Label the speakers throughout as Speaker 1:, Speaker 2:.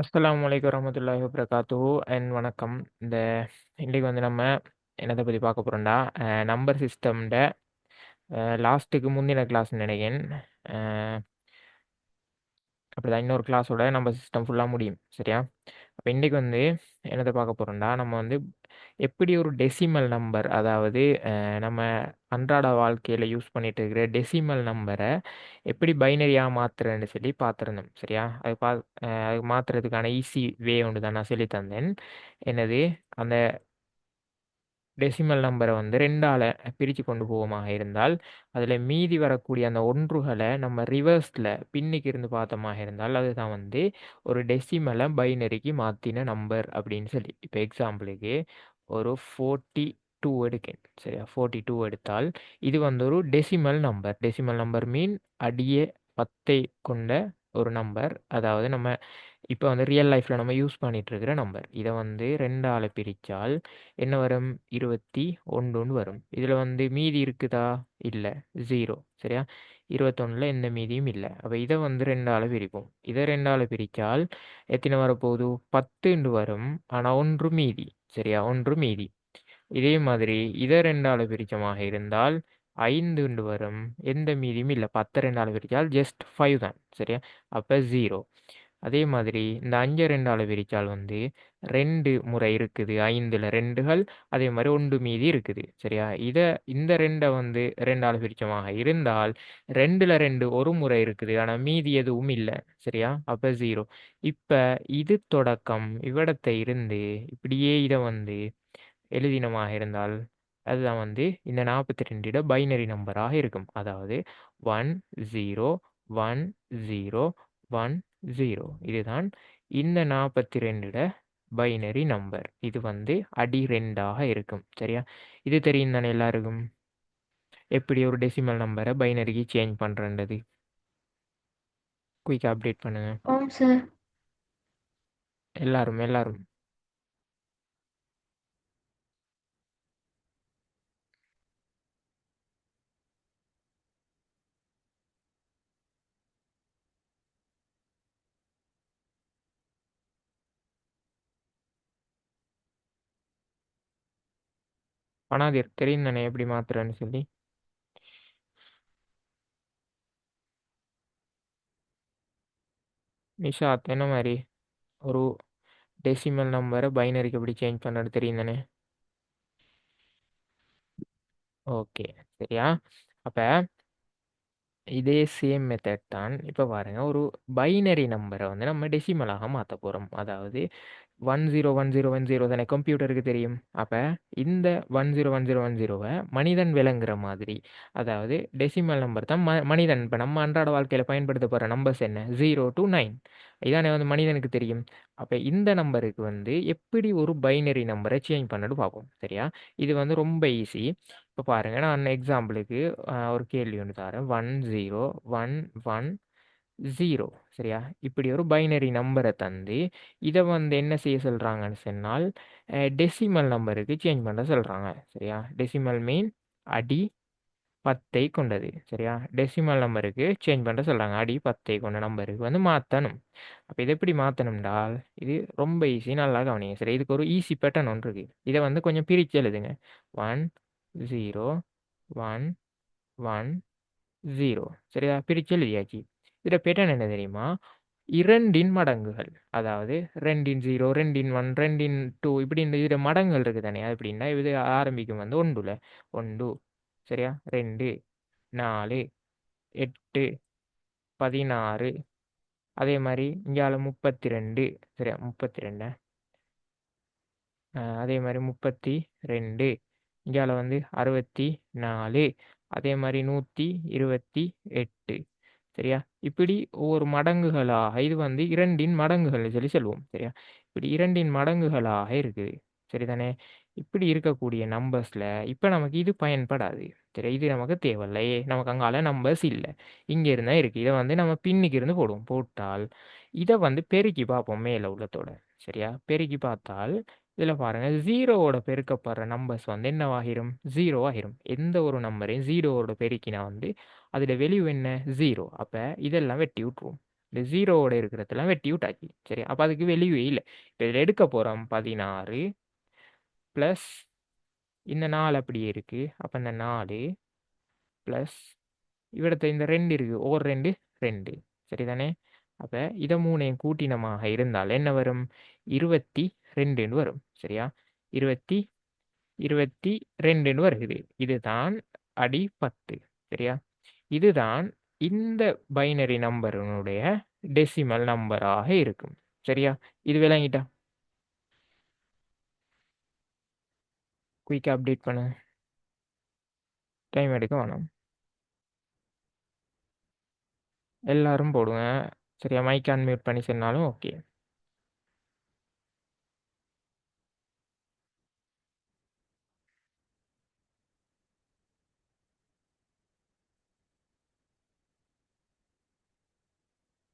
Speaker 1: அஸ்ஸலாமு அலைக்கும் வரஹ்மத்துல்லாஹி வபரகாத்துஹு அண்ட் வணக்கம். இன்றைக்கு வந்து நம்ம என்னத்தை பற்றி பார்க்க போகிறோம்டா, நம்பர் சிஸ்டம்ட லாஸ்ட்டுக்கு முந்தின கிளாஸ் நினைக்கிறேன். அப்படிதான் இன்னொரு கிளாஸோட நம்பர் சிஸ்டம் ஃபுல்லாக முடியும். சரியா? அப்போ இன்றைக்கு வந்து என்னத்தை பார்க்க போகிறோம்டா, நம்ம வந்து எப்படி ஒரு டெசிமல் நம்பர், அதாவது நம்ம அன்றாட வாழ்க்கையில் யூஸ் பண்ணிட்டு இருக்கிற டெசிமல் நம்பரை எப்படி பைனரியாக மாற்றுறேன்னு சொல்லி பார்த்துருந்தோம். சரியா? அது மாற்றுறதுக்கான ஈஸி வே ஒன்று தான் நான் சொல்லி தந்தேன். என்னது, அந்த டெசிமல் நம்பரை வந்து ரெண்டால் பிரித்து கொண்டு போவோமாக இருந்தால் அதில் மீதி வரக்கூடிய அந்த ஒன்றுகளை நம்ம ரிவர்ஸில் பின்னுக்கு இருந்து பார்த்தோமாக இருந்தால் அதுதான் வந்து ஒரு டெசிமலை பைனரிக்கு மாற்றின நம்பர் அப்படின்னு சொல்லி. இப்போ எக்ஸாம்பிளுக்கு ஒரு 42 எடுக்கேன். சரியா? 42 எடுத்தால் இது வந்து ஒரு டெசிமல் நம்பர். டெசிமல் நம்பர் மீன் அடியே 10 கொண்ட ஒரு நம்பர். அதாவது நம்ம இப்போ வந்து ரியல் லைஃப்பில் நம்ம யூஸ் பண்ணிட்டு இருக்கிற நம்பர். இதை வந்து ரெண்டால் பிரித்தால் என்ன வரும்? 21 வரும். இதில் வந்து மீதி இருக்குதா? இல்லை, 0. சரியா? 21 எந்த மீதியும் இல்லை. அப்போ இதை வந்து ரெண்டால் பிரிப்போம். இதை ரெண்டால் பிரித்தால் எத்தனை வரப்போகுது? 10 வரும். ஆனால் ஒன்று மீதி. சரியா? ஒன்று மீதி. இதே மாதிரி இதை ரெண்டால் பிரிச்சமாக இருந்தால் 5 வரும். எந்த மீதியும் இல்லை. 10 ரெண்டால் பிரித்தால் ஜஸ்ட் 5 தான். சரியா? அப்போ 0. அதே மாதிரி இந்த 5 ரெண்டால் பிரித்தால் வந்து 2 முறை இருக்குது. 5ல் 2கள், அதே மாதிரி 1 மீதி இருக்குது. சரியா? இந்த 2 வந்து ரெண்டால் பிரிச்சமாக இருந்தால் 2ல் 2 ஒரு முறை இருக்குது, ஆனால் மீதி எதுவும் இல்லை. சரியா? அப்போ 0. இப்போ இது தொடக்கம் இவ்விடத்தை இருந்து இப்படியே இதை வந்து எழுதினமாக இருந்தால் அதுதான் வந்து இந்த 42 பைனரி நம்பராக இருக்கும். அதாவது 101010. இதுதான் இந்த 42 பைனரி நம்பர். இது வந்து அடி 2ஆக இருக்கும். சரியா? இது தெரியும் தானே எல்லாருக்கும், எப்படி ஒரு டெசிமல் நம்பரை பைனரிக்கு சேஞ்ச் பண்ணுறது. குயிக்காக அப்டேட் பண்ணுங்க
Speaker 2: ஆம் சார்.
Speaker 1: எல்லாரும் எல்லாரும். பனாதிர் தெரியும் தானே எப்படி மாத்துறேன்னு சொல்லி. நிஷாத் என்ன மாதிரி ஒரு டெசிமல் நம்பரை பைனரிக்கு எப்படி சேஞ்ச் பண்ணுறது தெரியும் தானே? ஓகே, சரியா? அப்போ இதே சேம் மெத்தட் தான். இப்போ பாருங்க, ஒரு பைனரி நம்பரை வந்து நம்ம டெசிமலாக மாற்ற போகிறோம். அதாவது 101010 தானே கம்ப்யூட்டருக்கு தெரியும். அப்போ இந்த 101010வை மனிதன் விளங்குற மாதிரி, அதாவது டெசிமல் நம்பர் தான் மனிதன். இப்போ நம்ம அன்றாட வாழ்க்கையில் பயன்படுத்த போகிற நம்பர்ஸ் என்ன? 0 to 9. இதானே வந்து மனிதனுக்கு தெரியும். அப்போ இந்த நம்பருக்கு வந்து எப்படி ஒரு பைனரி நம்பரை சேஞ்ச் பண்ணது பார்ப்போம். சரியா? இது வந்து ரொம்ப ஈஸி. இப்போ பாருங்க, நான் எக்ஸாம்பிளுக்கு ஒரு கேள்வி ஒன்று தரேன். 101110. சரியா? இப்படி ஒரு பைனரி நம்பரை தந்து இதை வந்து என்ன செய்ய சொல்கிறாங்கன்னு சொன்னால் டெசிமல் நம்பருக்கு சேஞ்ச் பண்ண சொல்கிறாங்க. சரியா? டெசிமல் மீன் அடி 10 கொண்டது. சரியா? டெசிமல் நம்பருக்கு சேஞ்ச் பண்ண சொல்கிறாங்க. அடி 10 கொண்ட நம்பருக்கு வந்து மாற்றணும். அப்போ இதை எப்படி மாற்றணும்டால் இது ரொம்ப ஈஸி. நல்லா கவனிங்க. சரி, இதுக்கு ஒரு ஈஸி பேட்டர்ன் ஒன்று இருக்குது. இதை வந்து கொஞ்சம் பிரித்து எழுதுங்க. 101110. சரியா? பிரித்து எழுதியாச்சு. இதில் பேட்டர்ன் என்ன தெரியுமா? 2ன் மடங்குகள். அதாவது 2 0, 2 1, 2 இப்படி இந்த இதில் மடங்குகள் இருக்குது தானே. அது எப்படின்னா இது ஆரம்பிக்கும் வந்து 1ல் 1. சரியா? 2 4 8 16. அதே மாதிரி இங்கால 32. சரியா? 32. அதே மாதிரி 32. இங்கால வந்து 64. அதே மாதிரி 128. சரியா? இப்படி ஒவ்வொரு மடங்குகளாக இது வந்து 2ன் மடங்குகள்னு சொல்லி சொல்லுவோம். சரியா? இப்படி 2ன் மடங்குகளாக இருக்குது. சரிதானே? இப்படி இருக்கக்கூடிய நம்பர்ஸில் இப்போ நமக்கு இது பயன்படாது. சரி, இது நமக்கு தேவையில்லை. நமக்கு அங்கால நம்பர்ஸ் இல்லை, இங்கே இருந்தால் இருக்குது. இதை வந்து நம்ம பின்னுக்கு இருந்து போடுவோம். போட்டால் இதை வந்து பெருக்கி பார்ப்போம் மேலே உள்ளத்தோட. சரியா? பெருக்கி பார்த்தால் இதில் பாருங்கள், 0வோட பெருக்கப்படுற நம்பர்ஸ் வந்து என்னவாகிரும்? 0 ஆகிரும். எந்த ஒரு நம்பரையும் 0வோட பெருக்கினா வந்து அதில் வெளியே என்ன? 0. அப்போ இதெல்லாம் வெட்டி விட்ருவோம். இந்த ஜீரோவோட இருக்கிறதெல்லாம் வெட்டி விட்டாச்சு. சரி, அப்போ அதுக்கு வெளியே இல்லை. இப்போ இதில் எடுக்க போகிறோம் 16 ப்ளஸ் இந்த 4 அப்படியே இருக்குது. அப்போ இந்த 4 ப்ளஸ் இவிடத்த இந்த 2 இருக்குது. ஓர் 2 2. சரிதானே? அப்போ இதை மூணையும் கூட்டினமாக இருந்தால் என்ன வரும்? 22 வரும். சரியா? 20 22 வருகிறது. இதுதான் அடி 10. சரியா? இதுதான் இந்த பைனரி நம்பருடைய டெசிமல் நம்பராக இருக்கும். சரியா? இது விளங்கிட்டா? குயிக்காக அப்டேட் பண்ணு. டைம் எடுக்க வேணாம். எல்லாரும் போடுங்க. சரியா? மைக் அன்மியூட் பண்ணி சொன்னாலும் ஓகே.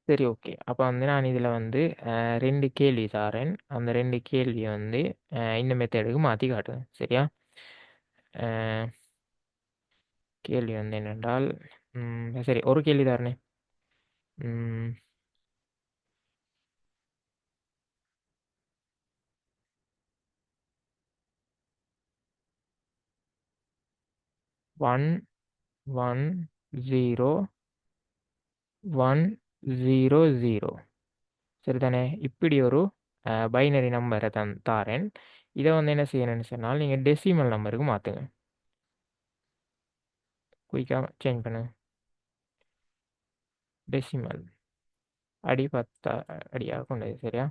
Speaker 1: சரி, ஓகே. அப்போ வந்து நான் இதில் வந்து 2 கேள்வி தாரேன். அந்த 2 கேள்வியை வந்து இந்த மெத்தடுக்கு மாற்றி காட்டுவேன். சரியா? அஹ், கேள்வி வந்து என்னென்றால், சரி, ஒரு கேள்வி தாரேனே. 1 1 0 1 0 0. சரிதானே? இப்படி ஒரு பைனரி நம்பரை தாரேன். இதை வந்து என்ன செய்யணும்னு சொன்னால் நீங்கள் டெசிமல் நம்பருக்கு மாற்றுங்க. குயிக்காக சேஞ்ச் பண்ணுங்க. டெசிமல் அடி 10 அடியாக கொண்டது. சரியா?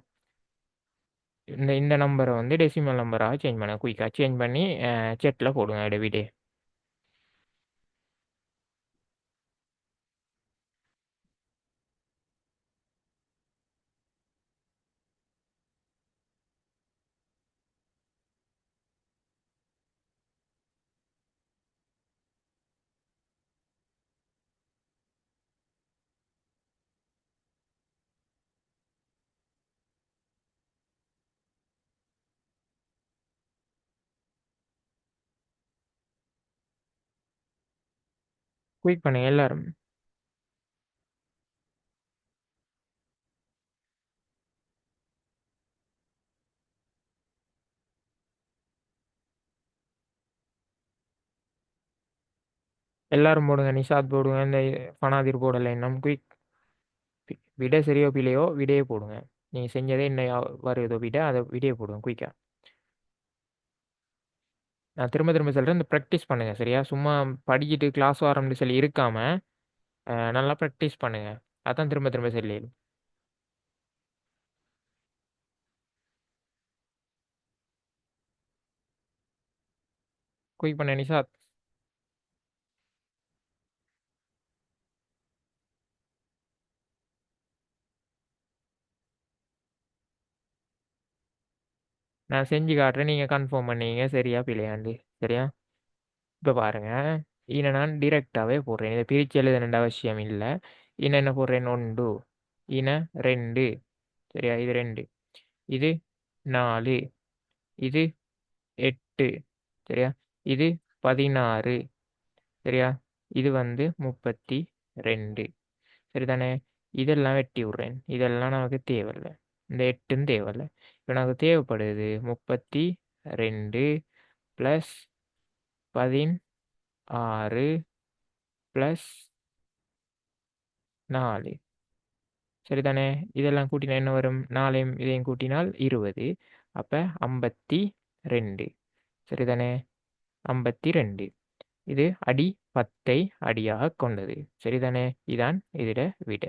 Speaker 1: இந்த நம்பரை வந்து டெசிமல் நம்பராக சேஞ்ச் பண்ணுங்க. குயிக்காக சேஞ்ச் பண்ணி செட்டில் போடுங்க விடே. குயிக் பண்ணுங்க எல்லாரும். எல்லாரும் போடுங்க. நிஷாத் போடுங்க. இந்த பனாதிர் போடலை இன்னும். குயிக். விட சரியோ பிள்ளையோ விடையே போடுங்க. நீங்கள் செஞ்சதே என்ன வருதோ விட அதை விடையே போடுங்க குயிக்காக. நான் திரும்ப திரும்ப சொல்கிறேன், இந்த ப்ராக்டிஸ் பண்ணுங்கள். சரியா? சும்மா படிக்கிட்டு கிளாஸ் ஆரம்பிச்சு சொல்லி இருக்காமல் நல்லா ப்ராக்டிஸ் பண்ணுங்கள். அதான் திரும்ப திரும்ப சொல்லி. குயிக் பண்ண நிஷாத். நான் செஞ்சு காட்டுறேன், நீங்கள் கன்ஃபார்ம் பண்ணீங்க சரியா பிள்ளையாண்டு. சரியா? இப்போ பாருங்க, இதை நான் டிரெக்டாகவே போடுறேன். இதை பிரித்து எழுத அவசியம் இல்லை. இன்னும் என்ன போடுறேன்? 1 இன 2. சரியா? இது 2. இது 4. இது 8. சரியா? இது 16. சரியா? இது வந்து 32. சரிதானே? இதெல்லாம் வெட்டி விட்றேன். இதெல்லாம் நமக்கு தேவையில்லை. இந்த 8ம் தேவையில்லை. இப்போ நமக்கு தேவைப்படுது 32 ப்ளஸ் 16 ப்ளஸ் 4. சரிதானே? இதெல்லாம் கூட்டினா என்ன வரும்? 4ஐயும் இதையும் கூட்டினால் 20. அப்போ 52. சரிதானே? 52. இது அடி 10ஐ அடியாக கொண்டது. சரிதானே? இதான் இதில் விட.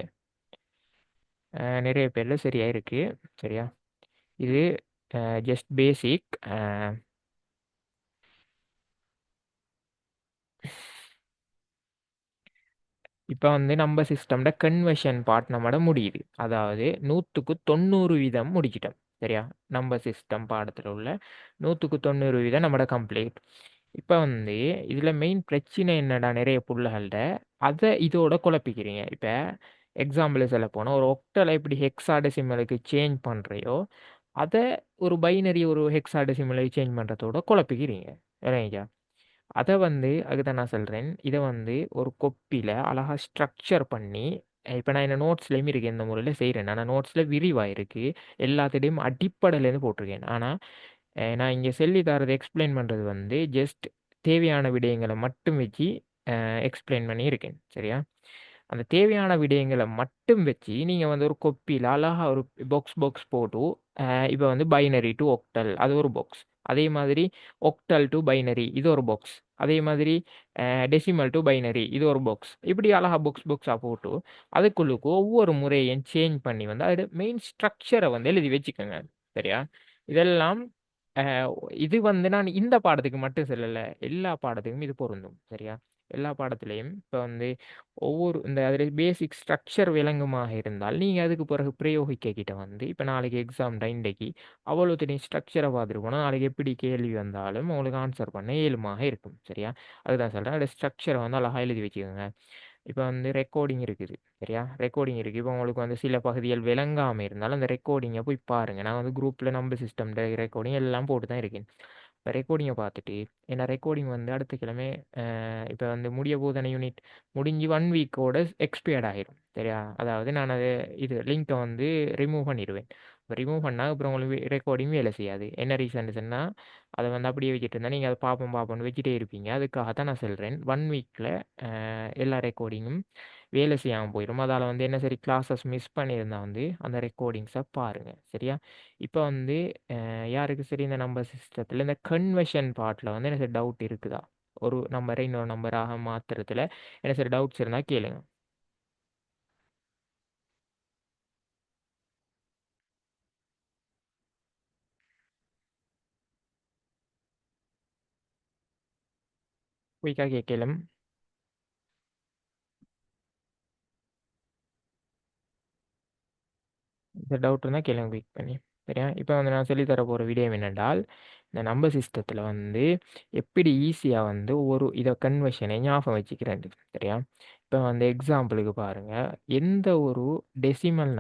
Speaker 1: நிறைய பேரில் சரியா இருக்கு. சரியா? இது ஜஸ்ட் பேசிக். இப்போ வந்து நம்ம சிஸ்டம்ட கன்வர்ஷன் பார்ட் நம்மட முடியுது. அதாவது 100க்கு 90 வீதம் முடிச்சிட்டோம். சரியா? நம்ம சிஸ்டம் பாடத்தில் உள்ள 100க்கு 90 வீதம் நம்மட கம்ப்ளீட். இப்போ வந்து இதில் மெயின் பிரச்சனை என்னடா, நிறைய புள்ளைகள்ட அதை இதோட குழப்பிக்கிறீங்க. இப்போ எக்ஸாம்பிள் சொல்ல போனால், ஒரு ஒக்டலை எப்படி ஹெக்ஸாடெசிமலுக்கு சேஞ்ச் பண்ணுறையோ அதை ஒரு பைனரி ஒரு ஹெக்ஸாடெசிமலுக்கு சேஞ்ச் பண்ணுறதோட குழப்பிக்கிறீங்க. இல்லைங்களா? அதை வந்து அதுக்கு தான் நான் சொல்கிறேன், இதை வந்து ஒரு கொப்பியில் அழகாக ஸ்ட்ரக்சர் பண்ணி இப்போ நான் என்ன நோட்ஸ்லேயும் இருக்கேன், இந்த முறையில் செய்கிறேன். ஆனால் நோட்ஸில் விரிவாக இருக்குது, எல்லாத்துலேயும் அடிப்படையிலேருந்து போட்டிருக்கேன். ஆனால் நான் இங்கே சொல்லி தரது எக்ஸ்பிளைன் பண்ணுறது வந்து ஜஸ்ட் தேவையான விடயங்களை மட்டும் வச்சு எக்ஸ்பிளைன் பண்ணியிருக்கேன். சரியா? அந்த தேவையான விடயங்களை மட்டும் வச்சு நீங்கள் வந்து ஒரு கொப்பியில் அழகாக ஒரு பாக்ஸ் பாக்ஸ் போட்டு இப்போ வந்து பைனரி டு ஒக்டல் அது ஒரு பாக்ஸ், அதே மாதிரி ஒக்டல் டு பைனரி இது ஒரு பாக்ஸ், அதே மாதிரி டெசிமல் டு பைனரி இது ஒரு பாக்ஸ், இப்படி அழகாக பாக்ஸ் பாக்ஸாக போட்டு அதுக்குள்ளுக்கு ஒவ்வொரு முறையும் சேஞ்ச் பண்ணி வந்து அதோட மெயின் ஸ்ட்ரக்சரை வந்து எழுதி வச்சுக்கோங்க. சரியா? இதெல்லாம் அஹ், இது வந்து நான் இந்த பாடத்துக்கு மட்டும் சொல்லலை, எல்லா பாடத்துக்கும் இது பொருந்தும். சரியா? எல்லா பாடத்திலையும் இப்போ வந்து ஒவ்வொரு இந்த அதில் பேசிக் ஸ்ட்ரக்சர் விளங்குமாக இருந்தால் நீங்கள் அதுக்கு பிறகு பிரயோகிக்க கிட்ட வந்து இப்போ நாளைக்கு எக்ஸாம் இன்றைக்கு அவ்வளோ தெரியும் ஸ்ட்ரக்சரை பார்த்துட்டு போனால் நாளைக்கு எப்படி கேள்வி வந்தாலும் உங்களுக்கு ஆன்சர் பண்ண இயலுமாக இருக்கும். சரியா? அதுதான் சொல்கிறேன், அந்த ஸ்ட்ரக்சரை வந்து அழகாக எழுதி வச்சுக்கோங்க. இப்போ வந்து ரெக்கார்டிங் இருக்குது. சரியா? ரெக்கார்டிங் இருக்குது. இப்போ உங்களுக்கு வந்து சில பகுதிகள் விளங்காமல் இருந்தாலும் அந்த ரெக்கார்டிங்கை போய் பாருங்கள். நான் வந்து குரூப்பில் நம்ம சிஸ்டம் ரெக்கார்டிங் எல்லாம் போட்டு தான் இருக்கேன். இப்போ ரெக்கார்டிங்கை பார்த்துட்டு ஏன்னா ரெக்கார்டிங் வந்து அடுத்த கிழமை இப்போ வந்து முடிய போதனை யூனிட் முடிஞ்சு 1 வீக்கோட எக்ஸ்பயர்ட் ஆகிரும். சரியா? அதாவது நான் அது இது லிங்க்கை வந்து ரிமூவ் பண்ணிடுவேன். இப்போ ரிமூவ் பண்ணால் அப்புறம் உங்களுக்கு ரெக்கார்டிங் வேலை செய்யாது. என்ன ரீசன் சொன்னால் அதை வந்து அப்படியே வச்சுட்டு இருந்தால் நீங்கள் அதை பார்ப்போம்னு வச்சுட்டே இருப்பீங்க. அதுக்காக தான் நான் சொல்கிறேன் 1 வீக்கில் எல்லா ரெக்கார்டிங்கும் வேலை செய்யாமல் போயிடும். அதால் வந்து என்ன சரி கிளாஸஸ் மிஸ் பண்ணியிருந்தா வந்து அந்த ரெக்கார்டிங்ஸை பாருங்கள். சரியா? இப்போ வந்து யாருக்கு சரி இந்த நம்பர் சிஸ்டத்தில் இந்த கன்வர்ஷன் பார்ட்டில் வந்து என்ன சரி டவுட் இருக்குதா? ஒரு நம்பரை இன்னொரு நம்பராக மாற்றுறதுல என்ன சரி டவுட்ஸ் இருந்தால் கேளுங்க. குயிக்காக கேட்கலும். இந்த டவுட் இருந்தால் கேளுங்க குயிக் பண்ணி. சரியா? இப்போ வந்து நான் சொல்லித்தர போகிற விடயம் என்னென்றால் இந்த நம்பர் சிஸ்டத்தில் வந்து எப்படி ஈஸியாக வந்து ஒரு இதை கன்வர்ஷனை ஞாபகம் வச்சுக்கிறேன். சரியா? இப்போ வந்து எக்ஸாம்பிளுக்கு பாருங்கள், எந்த ஒரு டெசிமல்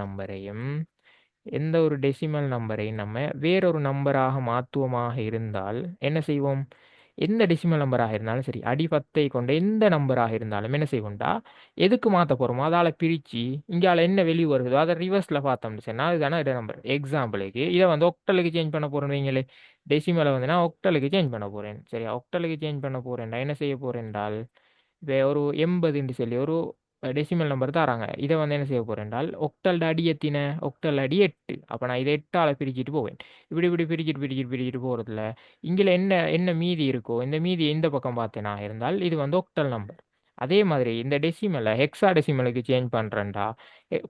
Speaker 1: நம்பரையும் நம்ம வேறொரு நம்பராக மாற்றுவமாக இருந்தால் என்ன செய்வோம்? எந்த டெசிமல் நம்பராக இருந்தாலும் சரி, அடிபத்தை கொண்ட எந்த நம்பராக இருந்தாலும் என்ன செய்வோம்டா, எதுக்கு மாற்ற போகிறோமோ அதால் பிரித்து இங்கால என்ன வெளியே வருதோ அதை ரிவர்ஸில் பார்த்தோம்னு சொன்னால் அதுதானே இட நம்பர். எக்ஸாம்பிளுக்கு இதை வந்து ஒக்டலுக்கு சேஞ்ச் பண்ண போகிறேன் வைங்களே, டெசிமலை வந்து நான் ஒக்டலுக்கு சேஞ்ச் பண்ண போகிறேன். சரியா? ஒக்டலுக்கு சேஞ்ச் பண்ண போகிறேன்டா என்ன செய்ய போகிறேன்டால் இப்போ ஒரு 80 சொல்லி ஒரு டெசிமல் நம்பர் தராங்க. இதை வந்து என்ன செய்ய போகிறேன் என்றால் ஒக்டல் அடி எத்தின, ஒக்டல் அடி 8. அப்போ நான் இதை 8ஆல் பிரிச்சுட்டு போவேன். இப்படி இப்படி பிரிச்சுட்டு போகிறதுல இங்கே என்ன என்ன மீதி இருக்கோ இந்த மீதி இந்த பக்கம் பார்த்தேனா இருந்தால் இது வந்து ஒக்டல் நம்பர். அதே மாதிரி இந்த டெசிமலை ஹெக்ஸா டெசிமலுக்கு சேஞ்ச் பண்ணுறேன்டா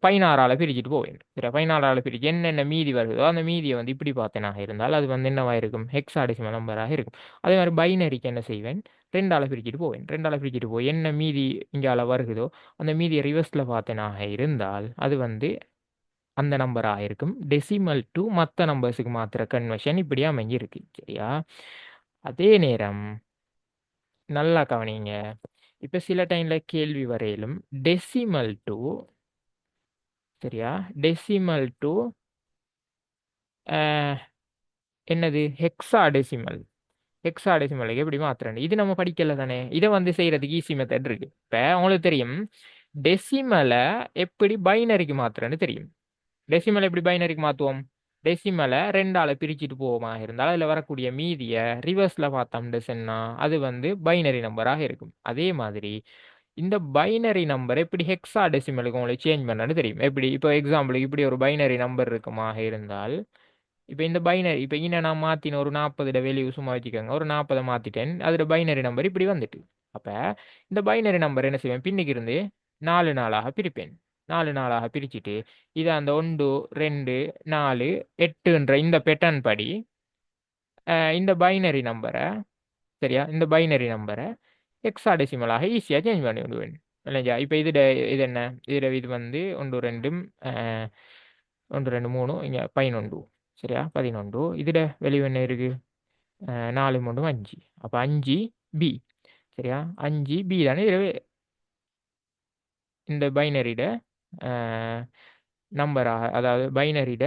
Speaker 1: 16ஆல் பிரிச்சுட்டு போவேன். சரி, 16ஆல் பிரிச்சு என்னென்ன மீதி வருதோ அந்த மீதியை வந்து இப்படி பார்த்தேனாக இருந்தால் அது வந்து என்னவாக இருக்கும்? ஹெக்ஸா டெசிமல் நம்பராக இருக்கும். அதே மாதிரி பைனரிக்கு என்ன செய்வேன்? 2ஆல் பிரிச்சுட்டு போவேன். 2ஆல் பிரிச்சுட்டு போய் என்ன மீதி இங்கால வருகுதோ அந்த மீதியை ரிவர்ஸில் பார்த்தேனாக இருந்தால் அது வந்து அந்த நம்பராக இருக்கும். டெசிமல் டு மற்ற நம்பர்ஸுக்கு மாத்திர கன்வர்ஷன் இப்படி அமைஞ்சிருக்கு. சரியா? அதே நேரம் நல்லா கவனிங்க, இப்போ சில டைமில் கேள்வி வரையிலும் டெசிமல் டு, சரியா, டெசிமல் டு என்னது ஹெக்ஸா டெசிமல், ஹெக்ஸாடெசிமலுக்கு எப்படி மாத்துறேன் இது நம்ம படிக்கல தானே. இதை வந்து செய்யறதுக்கு ஈஸி மெத்தட் இருக்கு. இப்போ உங்களுக்கு தெரியும் டெசிமலை எப்படி பைனரிக்கு மாத்துறேன்னு தெரியும். டெசிமலை எப்படி பைனரிக்கு மாற்றுவோம்? டெசிமலை 2ஆல் பிரிச்சுட்டு போவோமா இருந்தால் அதில் வரக்கூடிய மீதியை ரிவர்ஸில் பார்த்தோம்னு சொன்னா அது வந்து பைனரி நம்பராக இருக்கும். அதே மாதிரி இந்த பைனரி நம்பர் எப்படி ஹெக்ஸா டெசிமலுக்கு உங்களுக்கு சேஞ்ச் பண்ணணும்னு தெரியும். எப்படி இப்போ எக்ஸாம்பிளுக்கு இப்படி ஒரு பைனரி நம்பர் இருக்குமாக இருந்தால் இப்போ இந்த பைனரி இப்போ இங்கே நான் மாற்றின ஒரு 40 வேல்யூ சும்மா வச்சுக்கோங்க, ஒரு 40 மாற்றிட்டேன், அதோட பைனரி நம்பர் இப்படி வந்துட்டு. அப்போ இந்த பைனரி நம்பர் என்ன செய்வேன்? பின்னுக்கு இருந்து 4 பிரிப்பேன். 4 பிரிச்சுட்டு இதை அந்த 1 2 4 8ன்ற இந்த பெட்டன் படி இந்த பைனரி நம்பரை, சரியா, இந்த பைனரி நம்பரை ஹெக்ஸாடெசிமலாக ஈஸியாக சேஞ்ச் பண்ணி விடுவேன். இல்லையா? இப்போ இது என்ன, இது வந்து 1 2 1 2 3 இங்கே 11. சரியா? 11 இதில் வெளியே என்ன இருக்கு? 4 3 5. அப்போ 5 பி. சரியா? 5 பி தானே இதுல இந்த பைனரியிட நம்பராக, அதாவது பைனரியிட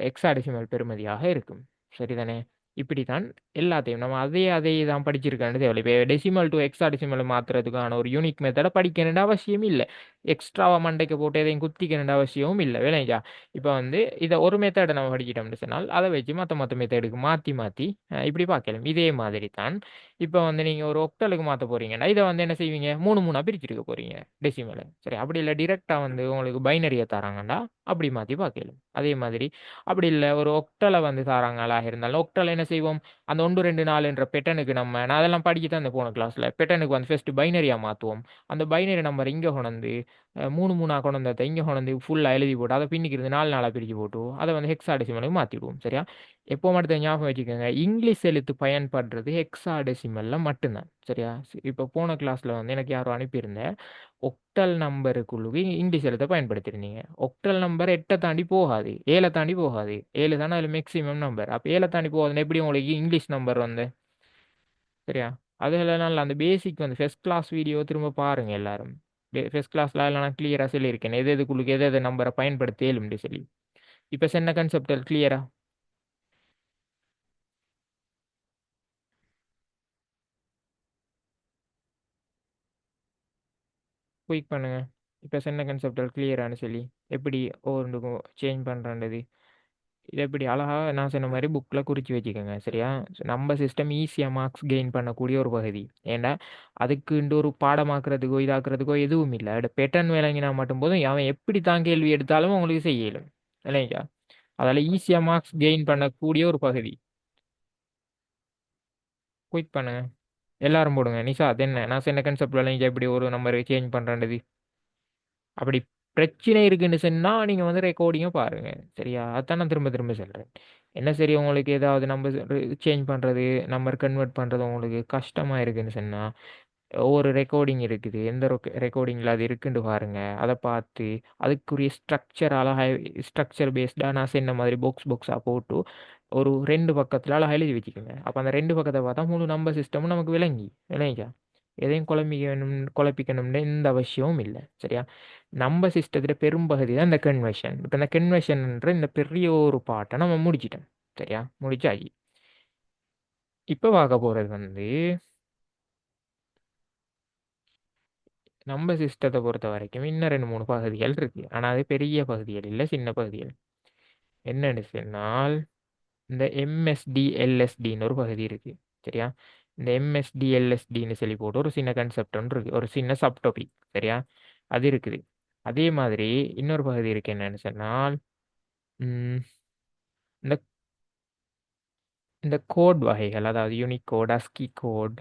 Speaker 1: எக்ஸாடெசிமல் பெறுமதியாக இருக்கும். சரிதானே? இப்படித்தான் எல்லாத்தையும் நம்ம அதே தான் படிச்சிருக்கான்னு தேவையில்லை. இப்போ டெசிமல் டு எக்ஸா டெசிமல் மாத்துறதுக்கான ஒரு யூனிக் மெத்தடை படிக்கணுன்ற அவசியம் இல்லை. எக்ஸ்ட்ராவா மண்டைக்கு போட்டு எதையும் குத்திக்கணுன்ற அவசியமும் இல்லை விளையா. இப்போ வந்து இதை ஒரு மெத்தடை நம்ம படிக்கிட்டோம்னு சொன்னால் அதை வச்சு மற்ற மெத்தடுக்கு மாற்றி மாற்றி இப்படி பார்க்கலாம். இதே மாதிரி தான் இப்போ வந்து நீங்கள் ஒரு ஒக்டலுக்கு மாற்ற போறீங்கன்னா இதை வந்து என்ன செய்வீங்க, மூணு மூணா பிரிச்சிருக்க போறீங்க டெசிமலை. சரி, அப்படி இல்லை டிரெக்டாக வந்து உங்களுக்கு பைனரியை தராங்கண்டா அப்படி மாற்றி பார்க்கலாம். அதே மாதிரி அப்படி இல்லை ஒரு ஒக்டலை வந்து தாராங்களா இருந்தாலும் ஒக்டலை என்ன செய்வோம், அந்த 1 2 4 பெட்டனுக்கு நான் அதெல்லாம் படிக்க தான் இந்த போன கிளாஸில் பெட்டனுக்கு வந்து ஃபர்ஸ்ட் பைனரியாக மாற்றுவோம். அந்த பைனரி நம்பர் இங்கே கொண்டு மூணு மூணா கொண்டு இங்கே கொண்டு ஃபுல்லாக எழுதி போட்டு அதை பின்னிக்கு இருந்து 4 4 பிரித்து போட்டு அதை வந்து ஹெக்ஸாடெசிமலுக்கு மாற்றிடுவோம். சரியா, எப்போ மட்டும் ஞாபகம் வச்சுக்கோங்க, இங்கிலீஷ் எழுத்து பயன்படுறது ஹெக்ஸாடெசிமலில் மட்டும்தான். சரியா, இப்போ போன கிளாஸில் வந்து எனக்கு யாரும் அனுப்பியிருந்தேன், ஒக்டல் நம்பருக்குள்ளுக்கு இங்கிலீஷ் எழுத்தை பயன்படுத்திருந்தீங்க. ஒக்டல் நம்பர் 8 தாண்டி போகாது, 7 தாண்டி போகாது. 7 தானே அதில் மேக்ஸிமம் நம்பர். அப்போ 7 தாண்டி போகாதுன்னு எப்படி உங்களுக்கு இங்கிலீஷ் நம்பர் வந்து. சரியா, அதெல்லாம் அந்த பேசிக் வந்து ஃபர்ஸ்ட் கிளாஸ் வீடியோ திரும்ப பாருங்க எல்லாரும். ஃபர்ஸ்ட் கிளாஸ்ல நான் கிளியராக சொல்லியிருக்கேன் எது எதுக்குள்ளுக்கு எது நம்பரை பயன்படுத்தேலும்னு சொல்லி. இப்போ சொன்ன கன்செப்டல் கிளியரா குயிக் பண்ணுங்க. இப்போ சொன்ன கன்செப்டல் கிளியரானு சொல்லி எப்படி ஒவ்வொன்றுக்கும் சேஞ்ச் பண்ணுறது இது எப்படி அழகா நான் சொன்ன மாதிரி புக்கில் குறித்து வச்சுக்கோங்க. சரியா, நம்ம சிஸ்டம் ஈஸியாக மார்க்ஸ் கெயின் பண்ணக்கூடிய ஒரு பகுதி. ஏன்னா அதுக்குண்டு ஒரு பாடமாக்குறதுக்கோ இதாக்குறதுக்கோ எதுவும் இல்லை. அதோட பேட்டர்ன் விளங்கினா மட்டும் போதும், அவன் எப்படி தான் கேள்வி எடுத்தாலும் உங்களுக்கு செய்யலும் இல்லைங்களா. அதால் ஈஸியாக மார்க்ஸ் கெயின் பண்ணக்கூடிய ஒரு பகுதி. குயிக் பண்ணுங்க, எல்லாரும் போடுங்க. நிஷா அது என்ன நான் சொன்ன கன்செப்ட் விளங்கி எப்படி ஒரு நம்பர் சேஞ்ச் பண்ணுறது. அப்படி பிரச்சனை இருக்குன்னு சொன்னால் நீங்கள் வந்து ரெக்கார்டிங்கை பாருங்கள். சரியா, அதான் நான் திரும்ப திரும்ப சொல்கிறேன். என்ன சரி, உங்களுக்கு ஏதாவது நம்பர் சேஞ்ச் பண்ணுறது நம்பர் கன்வெர்ட் பண்ணுறது உங்களுக்கு கஷ்டமாக இருக்குன்னு சொன்னால் ஒவ்வொரு ரெக்கார்டிங் இருக்குது, எந்த ரெக்கார்டிங்கில் அது இருக்குன்னு பாருங்க. அதை பார்த்து அதுக்குரிய ஸ்ட்ரக்சர் அழகாக ஸ்ட்ரக்சர் பேஸ்டாக நான் சொன்ன மாதிரி பாக்ஸாக போட்டு ஒரு 2 பக்கத்தில் அழகாக எழுதி வச்சுக்கோங்க. அப்போ அந்த 2 பக்கத்தை பார்த்தா முழு நம்பர் சிஸ்டமும் நமக்கு விளங்கிக்கா. எதையும் குழப்பிக்கணும்னு எந்த அவசியமும் இல்லை. சரியா, நம்ம சிஸ்டத்தில் பெரும்பகுதி தான் இந்த கன்வர்ஷன். இப்போ இந்த கன்வர்ஷன்ன்ற இந்த பெரிய ஒரு பாட்டை நம்ம முடிச்சிட்டோம். சரியா, முடிச்சாச்சு. இப்போ பார்க்க போகிறது வந்து நம்ம சிஸ்டத்தை பொறுத்த வரைக்கும் இன்னும் 2 3 பகுதிகள் இருக்கு. ஆனால் அது பெரிய பகுதிகள் இல்லை, சின்ன பகுதிகள். என்னன்னு சொன்னால் இந்த எம்எஸ்டி எல்எஸ்டின்னு ஒரு பகுதி இருக்கு. சரியா, இந்த எம்எஸ்டி எல்எஸ்டின்னு சொல்லி போட்டு ஒரு சின்ன கன்செப்ட் ஒன்று இருக்கு, ஒரு சின்ன சப்டாபிக். சரியா, அது இருக்குது. அதே மாதிரி இன்னொரு பகுதி இருக்கு. என்னன்னு சொன்னால் ம், இந்த இந்த கோட் வகைகள், அதாவது unique code, அஸ்கி code,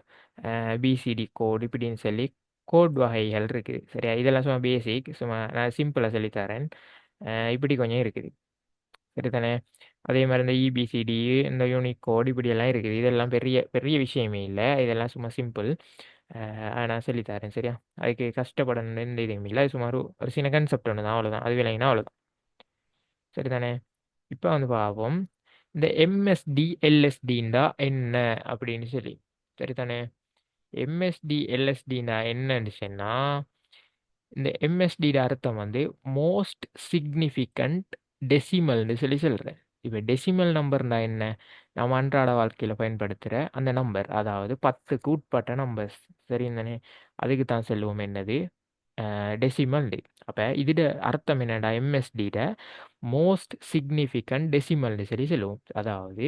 Speaker 1: PCT code இப்படின்னு சொல்லி கோட் வகைகள் இருக்குது. சரியா, இதெல்லாம் சும்மா பேசிக், சும்மா நான் சிம்பிளாக சொல்லித்தரேன். இப்படி கொஞ்சம் இருக்குது. சரிதானே, அதே மாதிரி இந்த இபிசிடி, இந்த யூனிக் கோட் இப்படியெல்லாம் இருக்குது. இதெல்லாம் பெரிய பெரிய விஷயமே இல்லை, இதெல்லாம் சும்மா சிம்பிள். நான் சொல்லித்தரேன். சரியா, அதுக்கு கஷ்டப்படணும் எந்த இதுவும் இல்லை. அது சுமார் ஒரு சின்ன கன்செப்ட் ஒன்று தான், அவ்வளோதான். அது விளங்கினா அவ்வளோதான். சரிதானே, இப்போ வந்து பார்ப்போம் இந்த எம்எஸ்டி எல்எஸ்டின்னா என்ன அப்படின்னு சொல்லி. சரிதானே, எம்எஸ்டி எல்எஸ்டின்னா என்னன்னு சொன்னா, இந்த எம்எஸ்டியோட அர்த்தம் வந்து மோஸ்ட் சிக்னிஃபிகண்ட் டெசிமல்னு சொல்லி சொல்கிறேன். இப்போ டெசிமல் நம்பர்னா என்ன, நம்ம அன்றாட வாழ்க்கையில் பயன்படுத்துகிற அந்த நம்பர், அதாவது 10க்கு உட்பட்ட நம்பர்ஸ். சரிதானே, அதுக்கு தான் சொல்லுவோம் என்னது டெசிமல். அப்போ இதோட அர்த்தம் என்னடா, எம்எஸ்டியோட மோஸ்ட் சிக்னிஃபிகண்ட் டெசிமல்னு சொல்லி சொல்லுவோம். அதாவது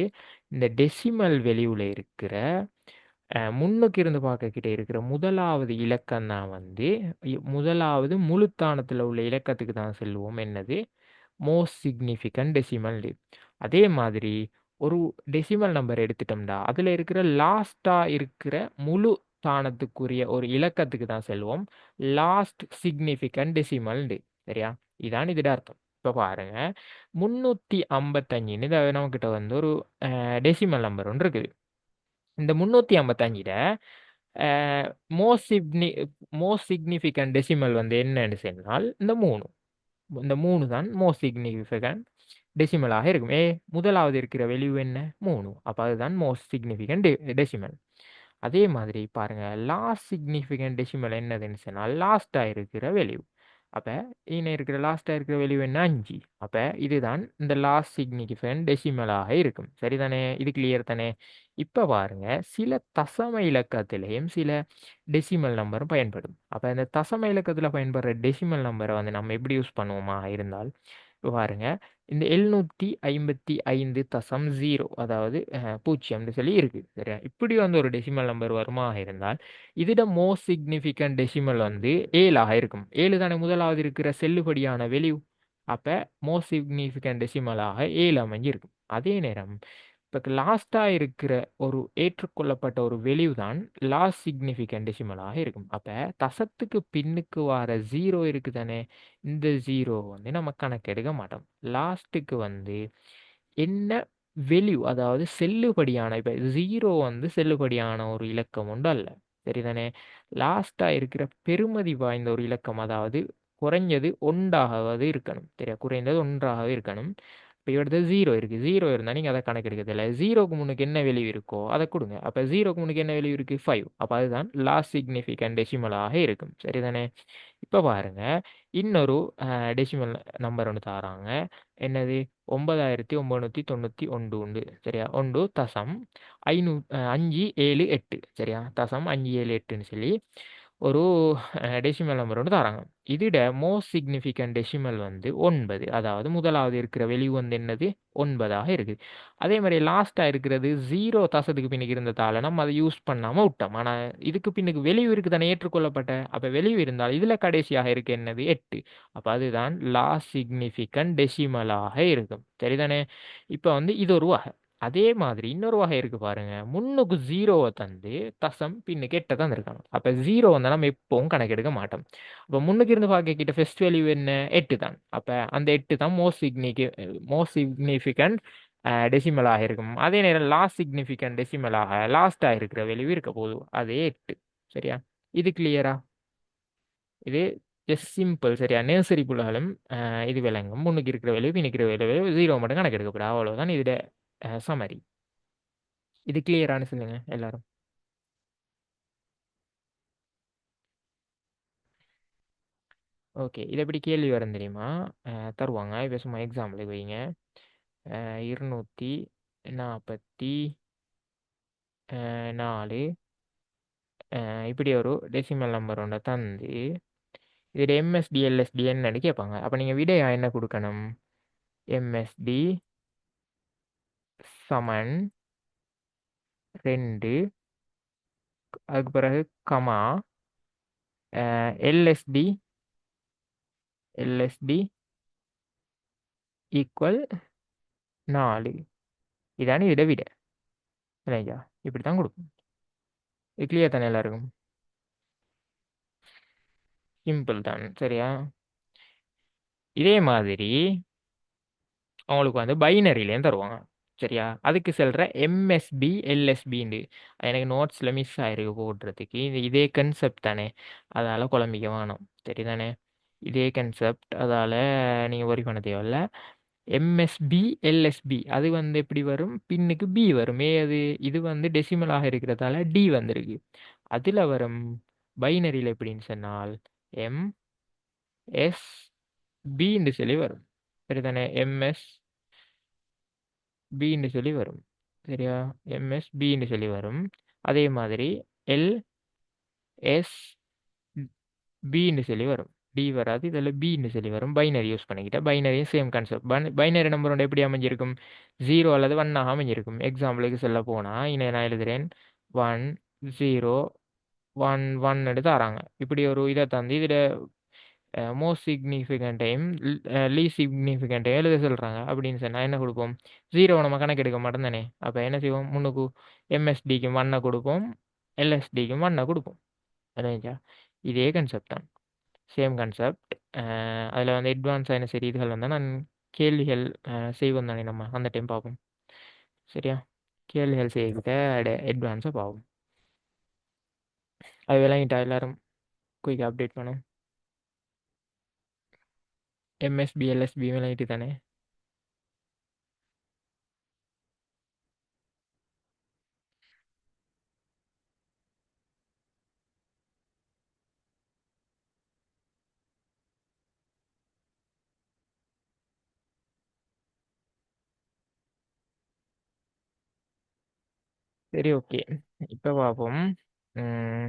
Speaker 1: இந்த டெசிமல் வெளியில் இருக்கிற முன்னுக்கு இருந்து பார்க்கக்கிட்டே இருக்கிற முதலாவது இலக்கம் தான் வந்து முதலாவது முழுத்தானத்தில் உள்ள இலக்கத்துக்கு தான் சொல்லுவோம் என்னது மோஸ்ட் சிக்னிஃபிகண்ட் டெசிமல். அதே மாதிரி ஒரு டெசிமல் நம்பர் எடுத்துட்டோம்டா அதில் இருக்கிற லாஸ்ட்டாக இருக்கிற முழு தானத்துக்குரிய ஒரு இலக்கத்துக்கு தான் செல்வோம் லாஸ்ட் சிக்னிஃபிகண்ட் டெசிமல். சரியா, இதான் இதோட அர்த்தம். இப்போ பாருங்க, 355ன்னு நம்மக்கிட்ட வந்து ஒரு டெசிமல் நம்பர் ஒன்று இருக்குது. இந்த 355ல மோஸ்ட் சிக்னிஃபிகண்ட் டெசிமல் வந்து என்னன்னு சொன்னால் இந்த மூணு தான் மோஸ்ட் சிக்னிஃபிகண்ட் டெசிமலாக இருக்கும். முதலாவது இருக்கிற வெளிவு என்ன 3, அப்போ அதுதான் மோஸ்ட் சிக்னிஃபிகண்ட் டெசிமல். அதே மாதிரி பாருங்க, லாஸ்ட் சிக்னிஃபிகண்ட் டெசிமல் என்னதுன்னு சொன்னால் லாஸ்ட்டாக இருக்கிற வெளிவு. அப்போ இன்னும் இருக்கிற லாஸ்ட்டாக இருக்கிற வேல்யூ என்ன 5. அப்போ இதுதான் இந்த லாஸ்ட் சிக்னிஃபிகண்ட் டெசிமலாக இருக்கும். சரிதானே? இது கிளியர் தானே? இப்போ பாருங்க, சில தசம இலக்கத்திலையும் சில டெசிமல் நம்பரும் பயன்படும். அப்போ இந்த தசம இலக்கத்தில் பயன்படுற டெசிமல் நம்பரை வந்து நம்ம எப்படி யூஸ் பண்ணுவோமா இருந்தால், இப்போ பாருங்க, இந்த 755.0 அதாவது 0 சொல்லி இருக்கு. சரியா? இப்படி வந்து ஒரு டெசிமல் நம்பர் வருமா இருந்தால், இதோட மோஸ்ட் சிக்னிஃபிகண்ட் டெசிமல் வந்து 7ஆக இருக்கும். 7 தானே முதலாவது இருக்கிற செல்லுபடியான வெளிவு. அப்போ மோஸ்ட் சிக்னிஃபிகண்ட் டெசிமலாக 7 அமைஞ்சிருக்கும். அதே நேரம் இப்போ லாஸ்ட்டாக இருக்கிற ஒரு ஏற்றுக்கொள்ளப்பட்ட ஒரு வெளிவு தான் லாஸ்ட் சிக்னிஃபிகண்ட் டெசிமலாக இருக்கும். அப்போ தசத்துக்கு பின்னுக்கு வர ஜீரோ இருக்கு தானே, இந்த ஜீரோ வந்து நம்ம கணக்கெடுக்க மாட்டோம். லாஸ்ட்டுக்கு வந்து என்ன வெளிவ் அதாவது செல்லுபடியான இப்போ ஜீரோ வந்து செல்லுபடியான ஒரு இலக்கம் உண்டு அல்ல. சரிதானே? லாஸ்ட்டாக இருக்கிற பெருமதி வாய்ந்த ஒரு இலக்கம், அதாவது குறைஞ்சது ஒன்றாகவது இருக்கணும். சரியா? குறைந்தது ஒன்றாகவே இருக்கணும். இப்போ இவரது ஜீரோ இருக்குது. ஜீரோ இருந்தால் நீங்கள் அதை கணக்கெடுக்கிறது இல்லை. ஜீரோக்கு முன்னுக்கு என்ன வெளி இருக்கோ அதை கொடுங்க. அப்போ ஜீரோக்கு முன்னுக்கு என்ன வெளி இருக்குது? 5. அப்போ அதுதான் லாஸ்ட் சிக்னிஃபிகண்ட் டெசிமலாக இருக்கும். சரிதானே? இப்போ பாருங்க, இன்னொரு டெசிமல் நம்பர் ஒன்று தாராங்க. என்னது? 9991 உண்டு. சரியா? ஒன்று தசம் 578. சரியா? தசம் 578ன்னு சொல்லி ஒரு டெசிமல் நம்பர் ஒன்று தராங்க. இதோட மோஸ்ட் சிக்னிஃபிகண்ட் டெசிமல் வந்து 9. அதாவது முதலாவது இருக்கிற வெளிவு வந்து என்னது? 9ஆக இருக்குது. அதே மாதிரி லாஸ்ட்டாக இருக்கிறது ஜீரோ தசத்துக்கு பின்னுக்கு இருந்ததால நம்ம அதை யூஸ் பண்ணாமல் விட்டோம். ஆனால் இதுக்கு பின்னுக்கு வெளிவு இருக்குது தானே ஏற்றுக்கொள்ளப்பட்ட. அப்போ வெளிவு இருந்தால் இதில் கடைசியாக இருக்கு என்னது? 8. அப்போ அதுதான் லாஸ்ட் சிக்னிஃபிகண்ட் டெசிமலாக இருக்கும். சரிதானே? இப்போ வந்து இது ஒரு வகை. அதே மாதிரி இன்னொரு வகை இருக்கு பாருங்க. முன்னுக்கு ஜீரோவை தந்து தசம் பின்னுக்கு 8 தான் இருக்காங்க. அப்போ ஜீரோ வந்தால் நம்ம எப்பவும் கணக்கெடுக்க மாட்டோம். அப்போ முன்னுக்கு இருந்து பார்க்க கிட்ட ஃபர்ஸ்ட் வேல்யூ என்ன? 8 தான். அப்போ அந்த 8 தான் மோஸ்ட் சிக்னிஃபிகண்ட் டெசிமலாக இருக்கும். அதே நேரம் லாஸ்ட் சிக்னிஃபிகண்ட் டெசிமலாக லாஸ்ட்டாக இருக்கிற வேல்யூ இருக்க போதும், அதே 8. சரியா? இது கிளியரா? இது ஜஸ்ட் சிம்பிள். சரியா? நேர்சரி புலகளும் இது விளங்கும். முன்னுக்கு இருக்கிற வேல்யூ பின்னுக்கு இருக்கிற வேல்யூ ஜீரோ மட்டும் கணக்கெடுக்கப்படும். அவ்வளோதான் இதோட சமரி. இது கிளியரானு சொல்லுங்க எல்லாரும். ஓகே. இது எப்படி கேள்வி வரும் தெரியுமா? தருவாங்க. இப்போ சும்மா எக்ஸாம்பிளுக்கு வைங்க. 244 இப்படி ஒரு டெசிமல் நம்பர் ஒன்று தந்து இது எம்எஸ்டி எல்எஸ்டி என்னன்னு கேட்பாங்க. அப்போ நீங்கள் விடையா என்ன கொடுக்கணும்? எம்எஸ்டி சமன் 2, அதுக்கு பிறகு கமா எல்எஸ்டி எல்எஸ்டி ஈக்குவல் 4. இதானே இதை விட இல்லையா? இப்படி தான் கொடுக்கும். இது கிளியர் தானே எல்லாருக்கும்? சிம்பிள் தான். சரியா? இதே மாதிரி அவங்களுக்கு வந்து பைனரிலேயும் தருவாங்க. சரியா? அதுக்கு சொல்கிற எம்எஸ்பி எல்எஸ்பின்னு எனக்கு நோட்ஸில் மிஸ் ஆயிருக்கு போடுறதுக்கு. இதே கன்செப்ட் தானே, அதால் குழம்பிக்க வேணும். சரிதானே? இதே கன்செப்ட், அதால் நீங்கள் ஒரி பண்ண தேவையில்ல. எம்எஸ்பி எல்எஸ்பி அது வந்து எப்படி வரும்? பின்னுக்கு பி வரும். அது இது வந்து டெசிமலாக இருக்கிறதால டி வந்திருக்கு. அதில் வரும் பைனரியில் எப்படின்னு சொன்னால் எம்எஸ் பின்னு சொல்லி வரும். சரிதானே? எம்எஸ் பின்னு சொல்லி வரும். சரியா? எம்எஸ் பின்னு சொல்லி வரும். அதே மாதிரி எல் எஸ் பின்னு சொல்லி வரும். டி வராது, இதில் பின்னு சொல்லி வரும். பைனரி யூஸ் பண்ணிக்கிட்டேன். பைனரியும் சேம் கான்செப்ட். பைனரி நம்பரோட எப்படி அமைஞ்சிருக்கும்? 0 அல்லது 1ஆக அமைஞ்சிருக்கும். எக்ஸாம்பிளுக்கு சொல்ல போனால் இன்னும் நான் எழுதுகிறேன். 1 0 1 1 எடுத்து தராங்க. இப்படி ஒரு இதை தந்து இதில் மோஸ்ட் சிக்னிஃபிகண்ட்டையும் லீஸ்ட் சிக்னிஃபிகண்ட்டையும் எழுத சொல்கிறாங்க. அப்படின்னு சொன்னால் என்ன கொடுப்போம்? 0 நம்ம கணக்கு மாட்டோம் தானே. அப்போ என்ன செய்வோம்? முன்னுக்கு எம்எஸ்டிக்கு 1 கொடுப்போம், எல்எஸ்டிக்கு 1 கொடுப்போம். இல்லைங்களா? இதே கான்செப்ட் தான். Same concept. அதில் வந்து அட்வான்ஸ் ஆன சரி இதுகள் வந்தால் நான் கேள்விகள் செய்வோம் தானே, நம்ம அந்த டைம் பார்ப்போம். சரியா? கேள்விகள் செய்கிட்ட அட்வான்ஸாக பார்ப்போம். அது விளங்கிட்டா எல்லாரும் குயிக்காக அப்டேட் பண்ணும். எம்எஸ்பி எல்எஸ்பி விளங்கிட்டு தானே? சரி, ஓகே. இப்போ பார்ப்போம். ம்,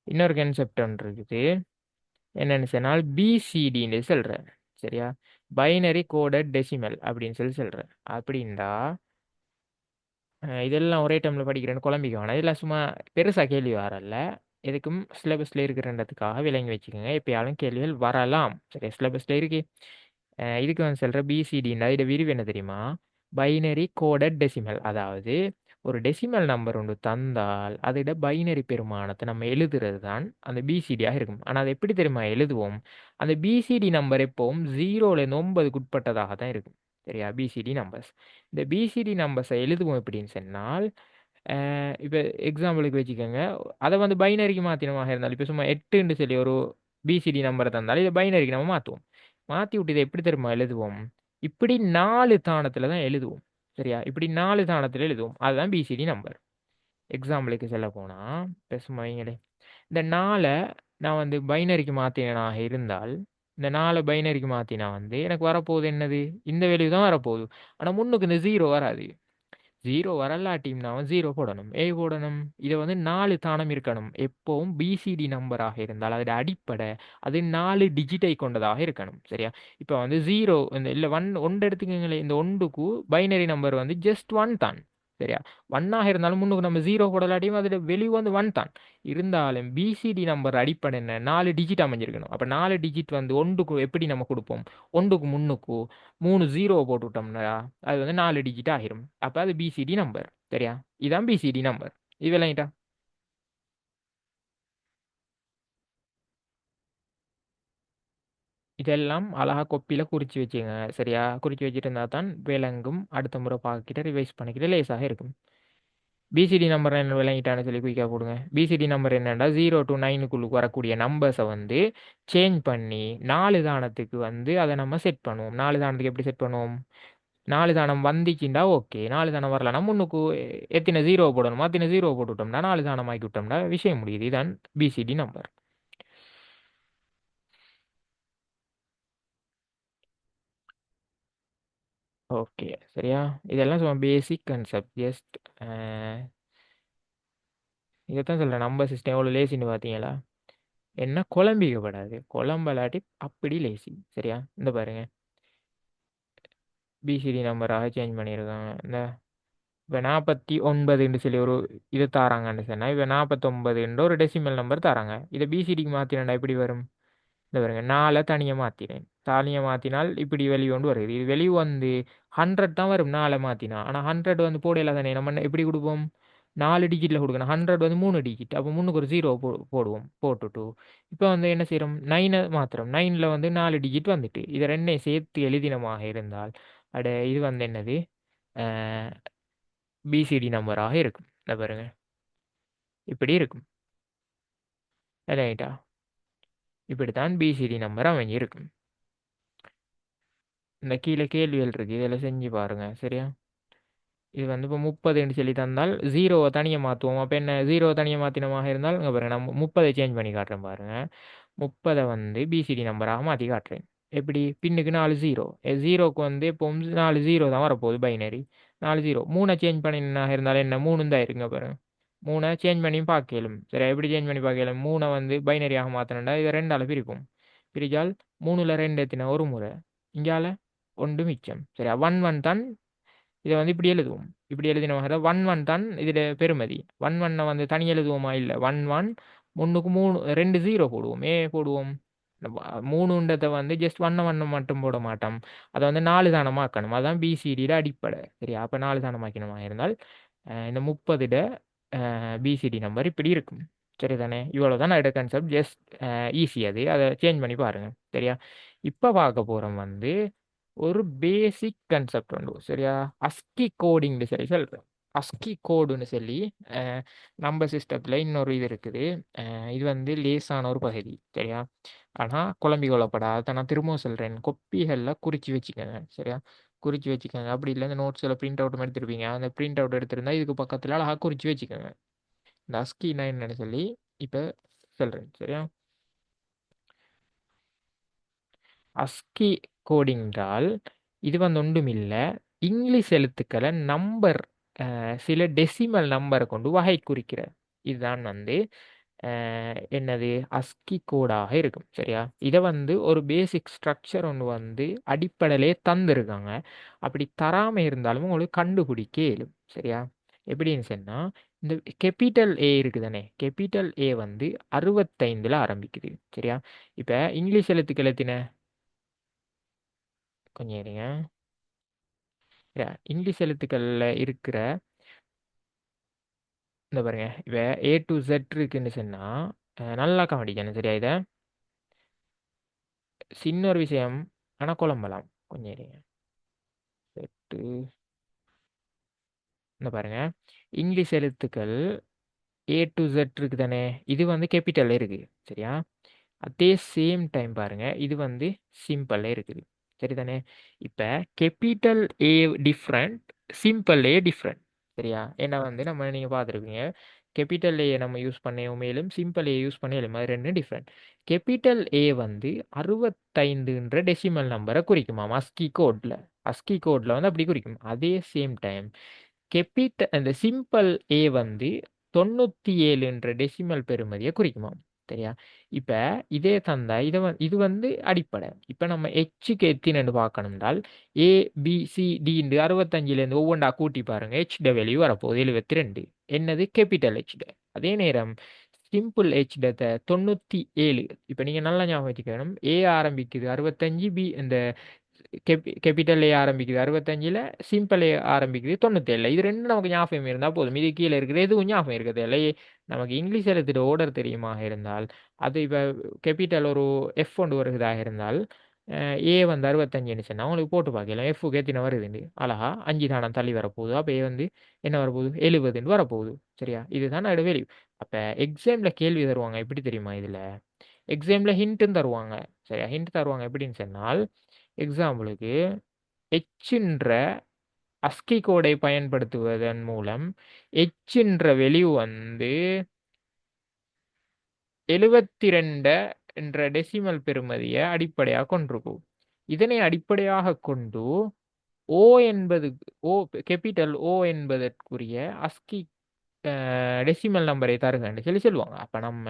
Speaker 1: இன்னொரு கன்செப்ட் ஒன்று இருக்குது. என்னன்னு சொன்னால் பிசிடின்னு சொல்கிறேன். சரியா? பைனரி கோடட் டெசிமல் அப்படின்னு சொல்கிறேன். அப்படின்டா இதெல்லாம் ஒரே டைமில் படிக்கிறேன்னு குழம்பிக்க வேணாம். இதெல்லாம் சும்மா பெருசாக கேள்வி வரல. எதுக்கும் சிலபஸில் இருக்கிறன்றதுக்காக விளங்கி வச்சுக்கோங்க. எப்பயாலும் கேள்விகள் வரலாம். சரியா? சிலபஸில் இருக்கு. இதுக்கு வந்து சொல்கிற பிசிடின்னா இதோட விரிவு என்ன தெரியுமா? Binary coded decimal. அதாவது ஒரு டெசிமல் நம்பர் ஒன்று தந்தால் அதோட பைனரி பெருமானத்தை நம்ம எழுதுறது தான் அந்த பிசிடியாக இருக்கும். ஆனால் அது எப்படி தெரியுமா எழுதுவோம்? அந்த பிசிடி நம்பர் எப்பவும் 0லேருந்து 9க்கு உட்பட்டதாக தான் இருக்கும். சரியா? PCT numbers. இந்த பிசிடி நம்பர்ஸை எழுதுவோம் எப்படின்னு சொன்னால், இப்போ எக்ஸாம்பிளுக்கு வச்சுக்கோங்க. அதை வந்து பைனரிக்கு மாற்றினமாக இருந்தால், இப்போ சும்மா 8ன்னு சொல்லி ஒரு பிசிடி நம்பரை தந்தாலும் இதை பைனரிக்கு நம்ம மாற்றுவோம். மாற்றி விட்டு இதை எப்படி தெரியுமா எழுதுவோம்? இப்படி 4 தானத்தில் தான் எழுதுவோம். சரியா? இப்படி 4 தானத்தில் எழுதுவோம். அதுதான் பிசிடி நம்பர். எக்ஸாம்பிளுக்கு சொல்ல போனால், இப்போ சும்மா வைங்களே, இந்த 4 நான் வந்து பைனரிக்கு மாற்றினாக இருந்தால், இந்த 4 பைனரிக்கு மாற்றினா வந்து எனக்கு வரப்போகுது என்னது? இந்த வேல்யூ தான் வரப்போகுது. ஆனால் முன்னுக்கு இந்த 0 வராது. 0 வரலாட்டியும் அவன் 0 போடணும். போடணும். இதை வந்து 4 தானம் இருக்கணும். எப்பவும் பிசிடி நம்பராக இருந்தால் அதோட அடிப்படை அது 4 டிஜிட்டை கொண்டதாக இருக்கணும். சரியா? இப்போ வந்து 0 இந்த இல்லை 1 எடுத்துக்கங்களேன். இந்த ஒன்றுக்கு பைனரி நம்பர் வந்து ஜஸ்ட் 1 தான். சரியா? 1ஆக இருந்தாலும் முன்னுக்கு நம்ம 0 போடலாட்டியும் அதோட வெளியே வந்து 1 தான். இருந்தாலும் பிசிடி நம்பர் அடிப்படை என்ன? 4 டிஜிட் அமைஞ்சிருக்கணும். அப்போ 4 டிஜிட் வந்து ஒன்றுக்கு எப்படி நம்ம கொடுப்போம்? ஒன்றுக்கு முன்னுக்கு 3 0 போட்டு விட்டோம்னா அது வந்து 4 டிஜிட் ஆகிரும். அப்போ அது பிசிடி நம்பர். சரியா? இதான் பிசிடி நம்பர். இது விளங்கிட்டா? இதெல்லாம் அழகா கொப்பியில குறிச்சு வச்சுங்க. சரியா? குறிச்சு வச்சுட்டு இருந்தா தான் விளங்கும். அடுத்த முறை பார்க்கிட்ட ரிவைஸ் பண்ணிக்கிட்டு லேசாக இருக்கும். பிசிடி நம்பர் என்ன விளங்கிட்டான்னு சொல்லி குயிக்காக போடுங்க. பிசிடி நம்பர் என்னன்னா 0 to 9க்குள்ள வரக்கூடிய நம்பர்ஸை வந்து சேஞ்ச் பண்ணி 4 தானத்துக்கு வந்து அதை நம்ம செட் பண்ணுவோம். 4 தானத்துக்கு எப்படி செட் பண்ணுவோம்? 4 தானம் வந்துச்சுண்டா ஓகே. 4 தானம் வரலன்னா முன்னுக்கு எத்தனை 0 போடணுமோ அத்தனை 0 போட்டு விட்டோம்னா 4 தானம் ஆக்கி விட்டோம்னா விஷயம் முடியுது. இதுதான் பிசிடி நம்பர். ஓகே. சரியா? இதெல்லாம் சும்மா பேசிக் கான்செப்ட். ஜஸ்ட் இதைத்தான் சொல்கிறேன். நம்பர் சிஸ்டம் எவ்வளோ லேசின்னு பார்த்தீங்களா? என்ன குழம்பிக்கப்படாது. குழம்பலாட்டி அப்படி லேசி. சரியா? இந்த பாருங்க. பிசிடி நம்பராக சேஞ்ச் பண்ணியிருக்காங்க. இந்த இப்போ 49ன்னு சொல்லி ஒரு இது தாராங்கன்னு சொன்னால் இப்போ 49ன்ற ஒரு டெசிமல் நம்பர் தராங்க. இதை பிசிடிக்கு மாற்றினா எப்படி வரும்? இந்த பாருங்க 4 தனியாக மாற்றினேன். தனியாக மாற்றினால் இப்படி வெளியே கொண்டு வருது. இது வெளியே வந்து 100 தான் வரும் 4 மாற்றினா. ஆனால் 100 வந்து போடையில தானே நம்ம எப்படி கொடுப்போம்? 4 டிஜிட்டில் கொடுக்கணும். 100 வந்து 3 டிஜிட். அப்போ முன்னுக்கு ஒரு 0 போடுவோம். போட்டுட்டு இப்போ வந்து என்ன செய்கிறோம்? 9 மாத்திரம். 9ல் வந்து 4 டிஜிட் வந்துட்டு இதை ரெண்டையும் சேர்த்து எழுதினமாக இருந்தால் இது வந்து என்னது? பிசிடி நம்பராக இருக்கும். இந்த பாருங்க இப்படி இருக்கும். ரைட்டா? இப்படித்தான் பிசிடி நம்பர் அமைஞ்சிருக்கும். இந்த கீழே கேள்விகள் இருக்கு. இதில் செஞ்சு பாருங்க. சரியா? இது வந்து இப்போ 30ன்னு சொல்லி தந்தால் 0 தனியாக மாற்றுவோம். அப்போ என்ன 0 தனியாக மாற்றினமாக இருந்தால் இங்கே பாருங்க நான் 30 சேஞ்ச் பண்ணி காட்டுறேன் பாருங்க. 30 வந்து பிசிடி நம்பராக மாற்றி காட்டுறேன். எப்படி? பின்னுக்கு 4 0. 0க்கு வந்து இப்போ 4 0 தான் வரப்போகுது பைனரி. 4 0 3 சேஞ்ச் பண்ணினாக இருந்தாலும் என்ன 3 தான் இருக்குங்க பாருங்க. 3 சேஞ்ச் பண்ணி பார்க்கலும். சரி, எப்படி சேஞ்ச் பண்ணி பார்க்கலும்? 3 வந்து பைனரியாக மாற்றணும்டா இதை 2ஆல் பிரிப்போம். பிரிச்சால் 3ல் 2 எத்தினா ஒரு முறை. இங்கால 1 மிச்சம். சரியா? 1 1 தான். இதை வந்து இப்படி எழுதுவோம். இப்படி எழுதின 1 1 தான் இதில் பெருமதி. 1 1 வந்து தனி எழுதுவோமா? இல்லை. 1 1 முன்னுக்கு 3 2 0 போடுவோம். போடுவோம். மூணுன்றதை வந்து ஜஸ்ட் 1 1 மட்டும் போட மாட்டோம். அதை வந்து 4 தானமாக்கணும். அதுதான் பிசிடியில் அடிப்படை. சரியா? அப்போ 4 தானமாக்கணுமா இருந்தால் இந்த 30 பிசிடி நம்பர் இப்படி இருக்கும். சரி தானே? இவ்வளோ தான் நான் எடுக்க கான்செப்ட். Just easy. அது அதை சேஞ்ச் பண்ணி பாருங்கள். சரியா? இப்போ பார்க்க போகிறோம் வந்து ஒரு பேசிக் கான்செப்ட் உண்டு. சரியா? அஸ்கி கோடிங்னு சொல்லி சொல்கிறேன். அஸ்கி கோடுன்னு சொல்லி நம்ம சிஸ்டத்தில் இன்னொரு இது இருக்குது. இது வந்து லேசான ஒரு பகுதி. சரியா? ஆனால் குழம்பி கொள்ளப்படாது. அதை நான் திரும்பவும் சொல்கிறேன். கொப்பிகளில் குறித்து வச்சுக்கோங்க. சரியா? குறித்து வச்சுக்கோங்க. அப்படி இல்லை இந்த நோட்ஸில் பிரிண்ட் அவுட்டும் எடுத்துருப்பீங்க. அந்த பிரிண்ட் அவுட் எடுத்திருந்தா இதுக்கு பக்கத்தில் அழகாக குறித்து வச்சுக்கோங்க. இந்த அஸ்கினா என்னன்னு சொல்லி இப்போ சொல்கிறேன். சரியா? அஸ்கி கோடிங் என்றால் இது வந்து ஒன்றும் இல்லை. இங்கிலீஷ் எழுத்துக்களை நம்பர் சில டெசிமல் நம்பரை கொண்டு வகை குறிக்கிற இதுதான் வந்து என்னது அஸ்கி கோடாக இருக்கும். சரியா? இதை வந்து ஒரு பேசிக் ஸ்ட்ரக்சர் ஒன்று வந்து அடிப்படையிலே தந்திருக்காங்க. அப்படி தராம இருந்தாலும் உங்களுக்கு கண்டுபிடிக்க இயலும். சரியா? எப்படின்னு சொன்னா இந்த கேபிட்டல் ஏ இருக்குதானே, கேபிட்டல் ஏ வந்து 65ல ஆரம்பிக்குது. சரியா? இப்ப இங்கிலீஷ் எழுத்துக்கள் எத்தின கொஞ்சம் இருங்க. இங்கிலீஷ் எழுத்துக்கள்ல இருக்கிற இந்த பாருங்க, இப்ப ஏ டு Z இருக்குன்னு சொன்னா நல்லா கவனிக்கணும். சரியா? இதை சின்ன ஒரு விஷயம், ஆனா குழம்பலாம். கொஞ்சம் இருங்க. எட்டு இந்த பாருங்க, இங்கிலீஷ் எழுத்துக்கள் ஏ டு Z இருக்கு தானே, இது வந்து கேபிட்டல்ல இருக்கு. சரியா? அதே சேம் டைம் பாருங்க, இது வந்து சிம்பிள்ல இருக்குது. சரிதானே? இப்ப capital A different, simple A different. சரியா? ஏன்னா வந்து நம்ம நீங்க பார்த்துருப்பீங்க, கேபிட்டல் ஏ நம்ம யூஸ் பண்ணவும் மேலும் சிம்பிள் ஏ யூஸ் பண்ணலும், அது ரெண்டும் டிஃப்ரெண்ட். கேபிட்டல் ஏ வந்து 65ன்ற டெசிமல் நம்பரை குறிக்குமா அஸ்கி கோட்ல. அஸ்கி கோட்ல வந்து அப்படி குறிக்கும். அதே சேம் டைம் அந்த சிம்பிள் ஏ வந்து 97ன்ற டெசிமல் பெறுமதியை குறிக்குமாம். சரியா? இப்ப இதே தந்தா இது வந்து அடிப்படை. இப்ப நம்ம ஹெச்சுக்கு எத்தினு பார்க்கணும் என்றால் ஏ பி சி டி 65லேருந்து ஒவ்வொன்றா கூட்டி பாருங்க, ஹெச் வேல்யூ வரப்போகுது 72. என்னது கேபிட்டல் ஹெச். அதே நேரம் சிம்பிள் ஹெச் 97. இப்ப நீங்க நல்லா ஞாபகம் வச்சுக்கணும், ஏ ஆரம்பிக்குது 65, பி இந்த கேபிட்டல் ஏ ஆரம்பிக்குது 65ல, சிம்பிள் ஏ ஆரம்பிக்குது 97. இது ரெண்டும் நமக்கு ஞாபகம் இருந்தால் போதும். இது கீழே இருக்குது எதுவும் ஞாபகம் இருக்குது இல்லை. நமக்கு இங்கிலீஷ் எழுத்துட்டு ஓர்டர் தெரியுமாக இருந்தால், அது இப்போ கேபிட்டல் ஒரு எஃப் ஒன்று வருகிறதாக இருந்தால் ஏ வந்து 65ன்னு சொன்னால் அவங்களுக்கு போட்டு பார்க்கலாம் எஃப்க்கு எத்தனை வருதுன்னு. அழகா 5 தானம் தள்ளி வரப்போகுது. அப்போ ஏ வந்து என்ன வரப்போகுது, 70ன்னு வரப்போகுது. சரியா? இதுதான் அதோட வேல்யூ. அப்போ எக்ஸாமில் கேள்வி தருவாங்க எப்படி தெரியுமா, இதில் எக்ஸாமில் ஹிண்ட்டும் தருவாங்க. சரியா? ஹிண்ட் தருவாங்க எப்படின்னு சொன்னால், எக்ஸாம்பிளுக்கு எச்ன்ற அஸ்கி கோடை பயன்படுத்துவதன் மூலம் எச்ன்ற வெளிவு வந்து 72 என்ற டெசிமல் பெறுமதியை அடிப்படையாக கொண்டிருக்கும். இதனை அடிப்படையாக கொண்டு ஓ என்பது ஓ கேபிட்டல் ஓ என்பதற்குரிய அஸ்கி டெசிமல் நம்பரை தருகன்னு சொல்லி சொல்லுவாங்க. அப்போ நம்ம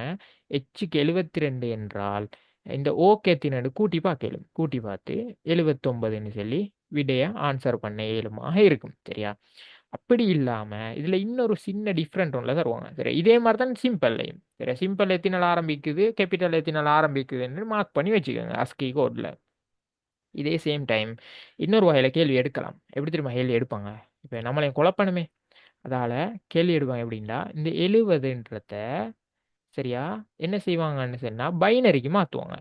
Speaker 1: ஹெச்சுக்கு 72 என்றால் இந்த ஓகேத்தினோடு கூட்டி பார்க்கலும். கூட்டி பார்த்து 79ன்னு சொல்லி விடைய ஆன்சர் பண்ண இயலுமாக இருக்கும். சரியா? அப்படி இல்லாம இதுல இன்னொரு சின்ன டிஃப்ரெண்ட் ஒன்ல தருவாங்க. சரி, இதே மாதிரி தான் சிம்பிள்லையும். சரி, சிம்பிள் எத்தினால் ஆரம்பிக்குது, கேபிட்டல் எத்தினால் ஆரம்பிக்குதுன்னு மார்க் பண்ணி வச்சுக்கோங்க அஸ்கி கோட்ல. இதே சேம் டைம் இன்னொரு வகையில கேள்வி எடுக்கலாம். எப்படி தெரியுமா கேள்வி எடுப்பாங்க, இப்போ நம்மளையும் குழப்பணுமே, அதால கேள்வி எடுப்பாங்க எப்படின்னா, இந்த 70ன்றத சரியா என்ன செய்வாங்கன்னு சொன்னா பைனரிக்கு மாற்றுவாங்க.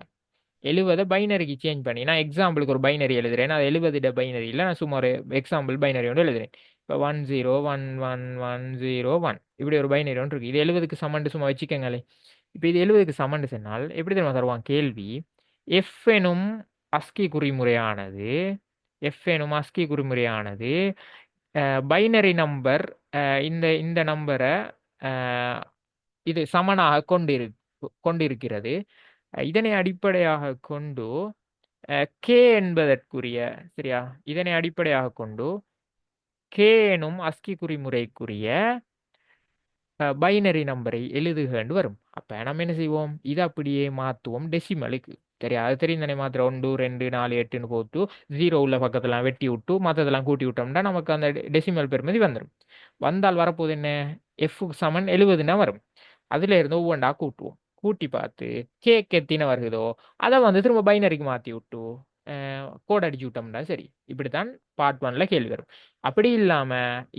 Speaker 1: 70 பைனரிக்கு சேஞ்ச் பண்ணி, நான் எக்ஸாம்பிளுக்கு ஒரு பைனரி எழுதுறேன். அது 70 பைனரியில் நான் சும்மா ஒரு எக்ஸாம்பிள் பைனரி ஒன்று எழுதுறேன். இப்போ 101110 இப்படி ஒரு பைனரி ஒன்று இருக்கு. இது 70க்கு சமண்டு சும்மா வச்சுக்கோங்களே. இப்போ இது 70க்கு சமண்டு சொன்னால் எப்படி தெரியுமா தருவான் கேள்வி, எஃப் எனும் அஸ்கி குறிமுறையானது எஃப் எனும் அஸ்கி குறிமுறையானது பைனரி நம்பர் இந்த இந்த நம்பரை இது சமனாக கொண்டிருக்கிறது. இதனை அடிப்படையாக கொண்டு கே என்பதற்குரிய சரியா, இதனை அடிப்படையாக கொண்டு கே எனும் அஸ்கி குறிமுறைக்குரிய பைனரி நம்பரை எழுதுகன்னு வரும். அப்போ நம்ம என்ன செய்வோம், இதை அப்படியே மாற்றுவோம் டெசிமலுக்கு. சரியா? அது தெரியும் தானே, மாத்திர 1 2 4 8ன்னு போட்டு 0 உள்ள பக்கத்தெல்லாம் வெட்டி விட்டு மற்றதெல்லாம் கூட்டி விட்டோம்னா நமக்கு அந்த டெசிமல் பெறுமதி வந்துடும். வந்தால் வரப்போது என்ன, எஃப்க்கு சமன் 70ன்னா வரும். அதுல இருந்து ஒவ்வொன்றா கூட்டுவோம். கூட்டி பார்த்து கேக் எத்தின வருகுதோ அதை வந்து திரும்ப பைனரிக்கு மாற்றி விட்டு கோட் அடிச்சு விட்டோம்னா சரி. இப்படித்தான் பார்ட் 1ல கேள்வி வரும். அப்படி இல்லாம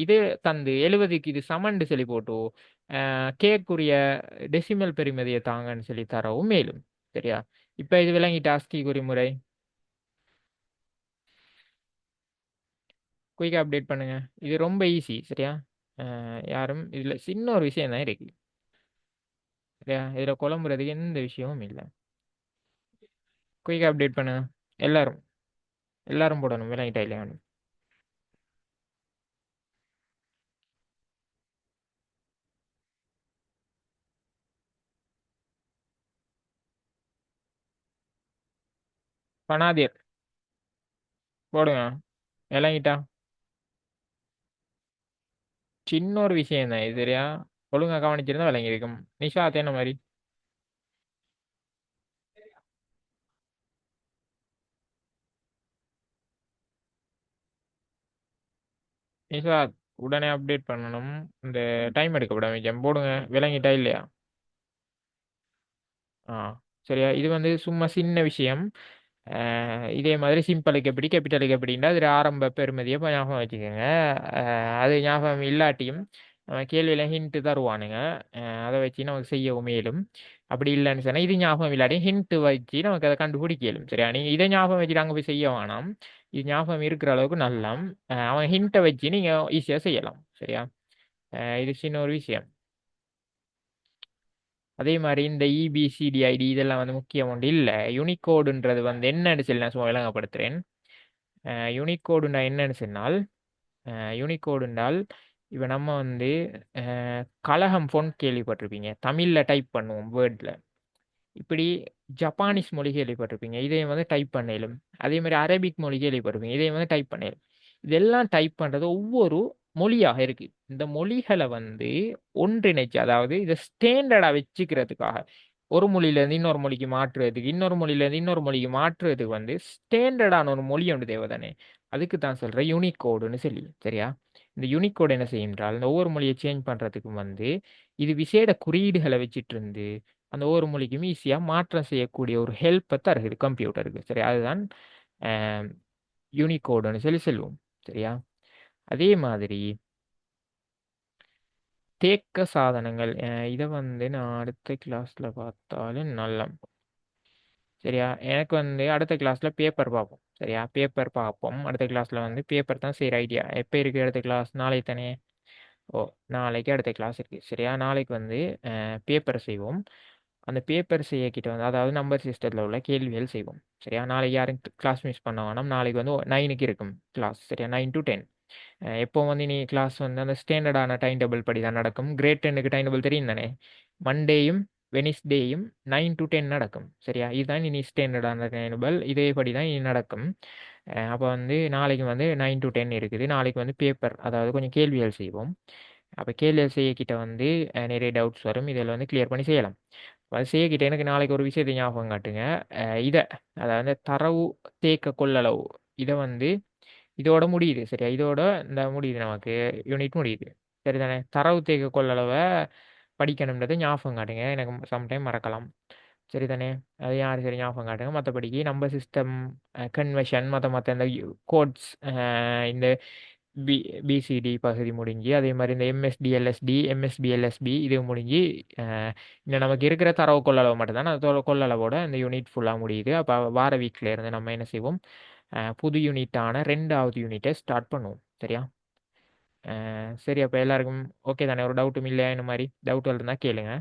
Speaker 1: இது தந்து 70க்கு இது சமன்னு சொல்லி போட்டு கேக்குரிய டெசிமல் பெறுமதியை தாங்கன்னு சொல்லி தரவும் மேலும். சரியா? இப்ப இது விளங்கிட்டு ஆஸ்கி குறிமுறை குயிக்காக அப்டேட் பண்ணுங்க. இது ரொம்ப ஈஸி. சரியா? யாரும் இதுல சின்ன ஒரு விஷயம் தான் இருக்கு. சரியா? இதுல குழம்புறதுக்கு எந்த விஷயமும் இல்லை. குயிக்காக அப்டேட் பண்ணுங்க. எல்லாரும் எல்லாரும் போடணும் விளங்கிட்டா இல்லையா. பனாதிர் போடுங்க விளங்கிட்டா. சின்ன ஒரு விஷயம் தான் இது சரியா. ஒழுங்கா கவனிச்சிருந்தா விளங்கி இருக்கும். நிஷாத் என்ன மாதிரி? நிஷாத் உடனே அப்டேட் பண்ணணும். இந்த டைம் எடுக்க விடாம போடுங்க. விளங்கிட்டா இல்லையா? ஆ சரியா. இது வந்து சும்மா சின்ன விஷயம். இதே மாதிரி சிம்பிளுக்கு எப்படி கேபிட்டலுக்கு எப்படின்னா அது ஆரம்ப பெறுமதியை இப்ப ஞாபகம் வச்சுக்கோங்க. அது ஞாபகம் இல்லாட்டியும் கேள்வியில ஹிண்ட் தருவானுங்க. அதை வச்சு நமக்கு செய்யவும் மேலும். அப்படி இல்லைன்னு சொன்னா இது ஞாபகம் இல்லாட்டியும் ஹிண்ட் வச்சு நமக்கு அதை கண்டுபிடிக்க இயலும் சரியா. நீங்க இதை ஞாபகம் வச்சுட்டு அங்கே போய் செய்ய வேணாம். இது ஞாபகம் இருக்கிற அளவுக்கு நல்லா அவன் ஹிண்ட்டை வச்சு நீங்க ஈஸியா செய்யலாம் சரியா. இது சின்ன ஒரு விஷயம். அதே மாதிரி இந்த இபிசிடிஐடி இதெல்லாம் வந்து முக்கியம் ஒன்று இல்லை. யூனிகோடுன்றது வந்து என்னன்னு சொல்லி நான் சும்மா விளங்கப்படுத்துறேன். யூனிகோடுண்டா என்னன்னு சொன்னால் யூனிகோடுண்டால் இப்போ நம்ம வந்து கலகம் ஃபோன் கேள்விப்பட்டிருப்பீங்க. தமிழில் டைப் பண்ணுவோம் வேர்டில். இப்படி ஜப்பானீஸ் மொழி கேள்விப்பட்டிருப்பீங்க. இதையும் வந்து டைப் பண்ணலும். அதே மாதிரி அரபிக் மொழி கேள்விப்பட்டிருப்பீங்க. இதையும் வந்து டைப் பண்ணலும். இதெல்லாம் டைப் பண்ணுறது ஒவ்வொரு மொழியாக இருக்கு. இந்த மொழிகளை வந்து ஒன்றிணைச்சு அதாவது இதை ஸ்டேண்டர்டாக வச்சுக்கிறதுக்காக ஒரு மொழியிலேருந்து இன்னொரு மொழிக்கு மாற்றுறதுக்கு இன்னொரு மொழியிலேருந்து இன்னொரு மொழிக்கு மாற்றுறதுக்கு வந்து ஸ்டேண்டர்டான ஒரு மொழி ஒன்று தேவை தானே. அதுக்கு தான் சொல்கிறேன் யூனிகோடுன்னு சொல்லி சரியா. இந்த யூனிகோடு என்ன செய்யுன்றால் இந்த ஒவ்வொரு மொழியை சேஞ்ச் பண்ணுறதுக்கு வந்து இது விசேட குறியீடுகளை வச்சிட்டு இருந்து அந்த ஒவ்வொரு மொழிக்கும் ஈஸியாக மாற்றம் செய்யக்கூடிய ஒரு ஹெல்ப்பை தருகிறது கம்ப்யூட்டருக்கு சரி. அதுதான் யூனிகோடுன்னு சொல்லி சொல்லுவோம் சரியா. அதே மாதிரி தேக்க சாதனங்கள் இதை வந்து நான் அடுத்த கிளாஸில் பார்த்தாலும் நல்லா சரியா. எனக்கு வந்து அடுத்த கிளாஸில் பேப்பர் பார்ப்போம் சரியா. பேப்பர் பார்ப்போம் அடுத்த கிளாஸில் வந்து பேப்பர் தான் சரி ஐடியா. எப்போ இருக்குது அடுத்த கிளாஸ்? நாளை தானே. ஓ நாளைக்கு அடுத்த கிளாஸ் இருக்குது சரியா. நாளைக்கு வந்து பேப்பர் செய்வோம். அந்த பேப்பர் செய்ய கிட்ட வந்து அதாவது நம்பர் சிஸ்டத்தில் உள்ள கேள்விகள் செய்வோம் சரியா. நாளைக்கு யாரும் கிளாஸ் மிஸ் பண்ண வேணாம். நாளைக்கு வந்து 9க்கு இருக்கும் கிளாஸ் சரியா. 9 to 10. எப்போ வந்து நீ கிளாஸ் வந்து அந்த ஸ்டாண்டர்டான டைம் டேபிள் படி தான் நடக்கும். கிரேட் 10க்கு டைம் டேபிள் தெரியும் தானே. மண்டேயும் வெனிஸ்டேயும் 9 to 10 நடக்கும் சரியா. இதுதான் இனி ஸ்டாண்டர்டான டைம் டேபிள். இதே படி தான் இனி நடக்கும். அப்போ வந்து நாளைக்கு வந்து 9 to 10 இருக்குது. நாளைக்கு வந்து பேப்பர் அதாவது கொஞ்சம் கேள்விகள் செய்வோம். அப்போ கேள்விகள் செய்யக்கிட்ட வந்து நிறைய டவுட்ஸ் வரும். இதில் வந்து கிளியர் பண்ணி செய்யலாம். அது செய்யக்கிட்ட எனக்கு நாளைக்கு ஒரு விஷயத்தை ஞாபகம் காட்டுங்க. இதை அதாவது தரவு தேக்க கொள்ளளவு இதை வந்து இதோட முடியுது சரியா. இதோட இந்த முடியுது நமக்கு யூனிட் முடியுது சரிதானே. தரவு தேக்க கொள்ளளவை படிக்கணுன்றது ஞாபகம் காட்டுங்க. எனக்கு சம்டைம் மறக்கலாம் சரிதானே. அது யார் சரி ஞாபகம் காட்டுங்க. மற்றபடிக்கு நம்ம சிஸ்டம் கன்வர்ஷன் மற்ற இந்த கோட்ஸ் இந்த பி பிசிடி பகுதி முடிஞ்சு அதே மாதிரி இந்த எம்எஸ்டிஎல்எஸ்டி எம்எஸ்பிஎல்எஸ்பி இது முடிஞ்சு இன்னும் நமக்கு இருக்கிற தரவு கொள்ளளவு மட்டும்தான். அந்த கொள்ளளவோட இந்த யூனிட் ஃபுல்லாக முடியுது. அப்போ வார வீக்கில் இருந்து நம்ம என்ன செய்வோம் புது யூனிட்டான 2வது யூனிட்டை ஸ்டார்ட் பண்ணுவோம் சரியா. சரி அப்போ எல்லாருக்கும் ஓகே தானே. ஒரு டவுட்டும் இல்லையா? இந்த மாதிரி டவுட் இருந்தால் கேளுங்க.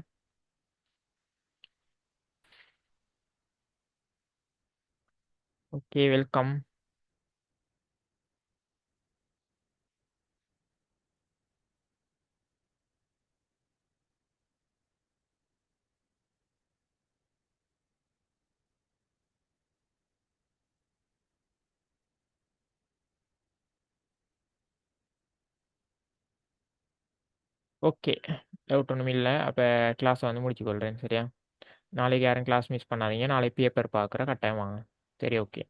Speaker 1: Okay welcome. ஓகே டவுட் ஒன்றும் இல்லை. அப்போ கிளாஸை வந்து முடிச்சுக்கொள்கிறேன் சரியா. நாளைக்கு யாரும் கிளாஸ் மிஸ் பண்ணாதீங்க. நாளைக்கு பேப்பர் பார்க்குற கட்டாயம் வாங்க. சரி ஓகே.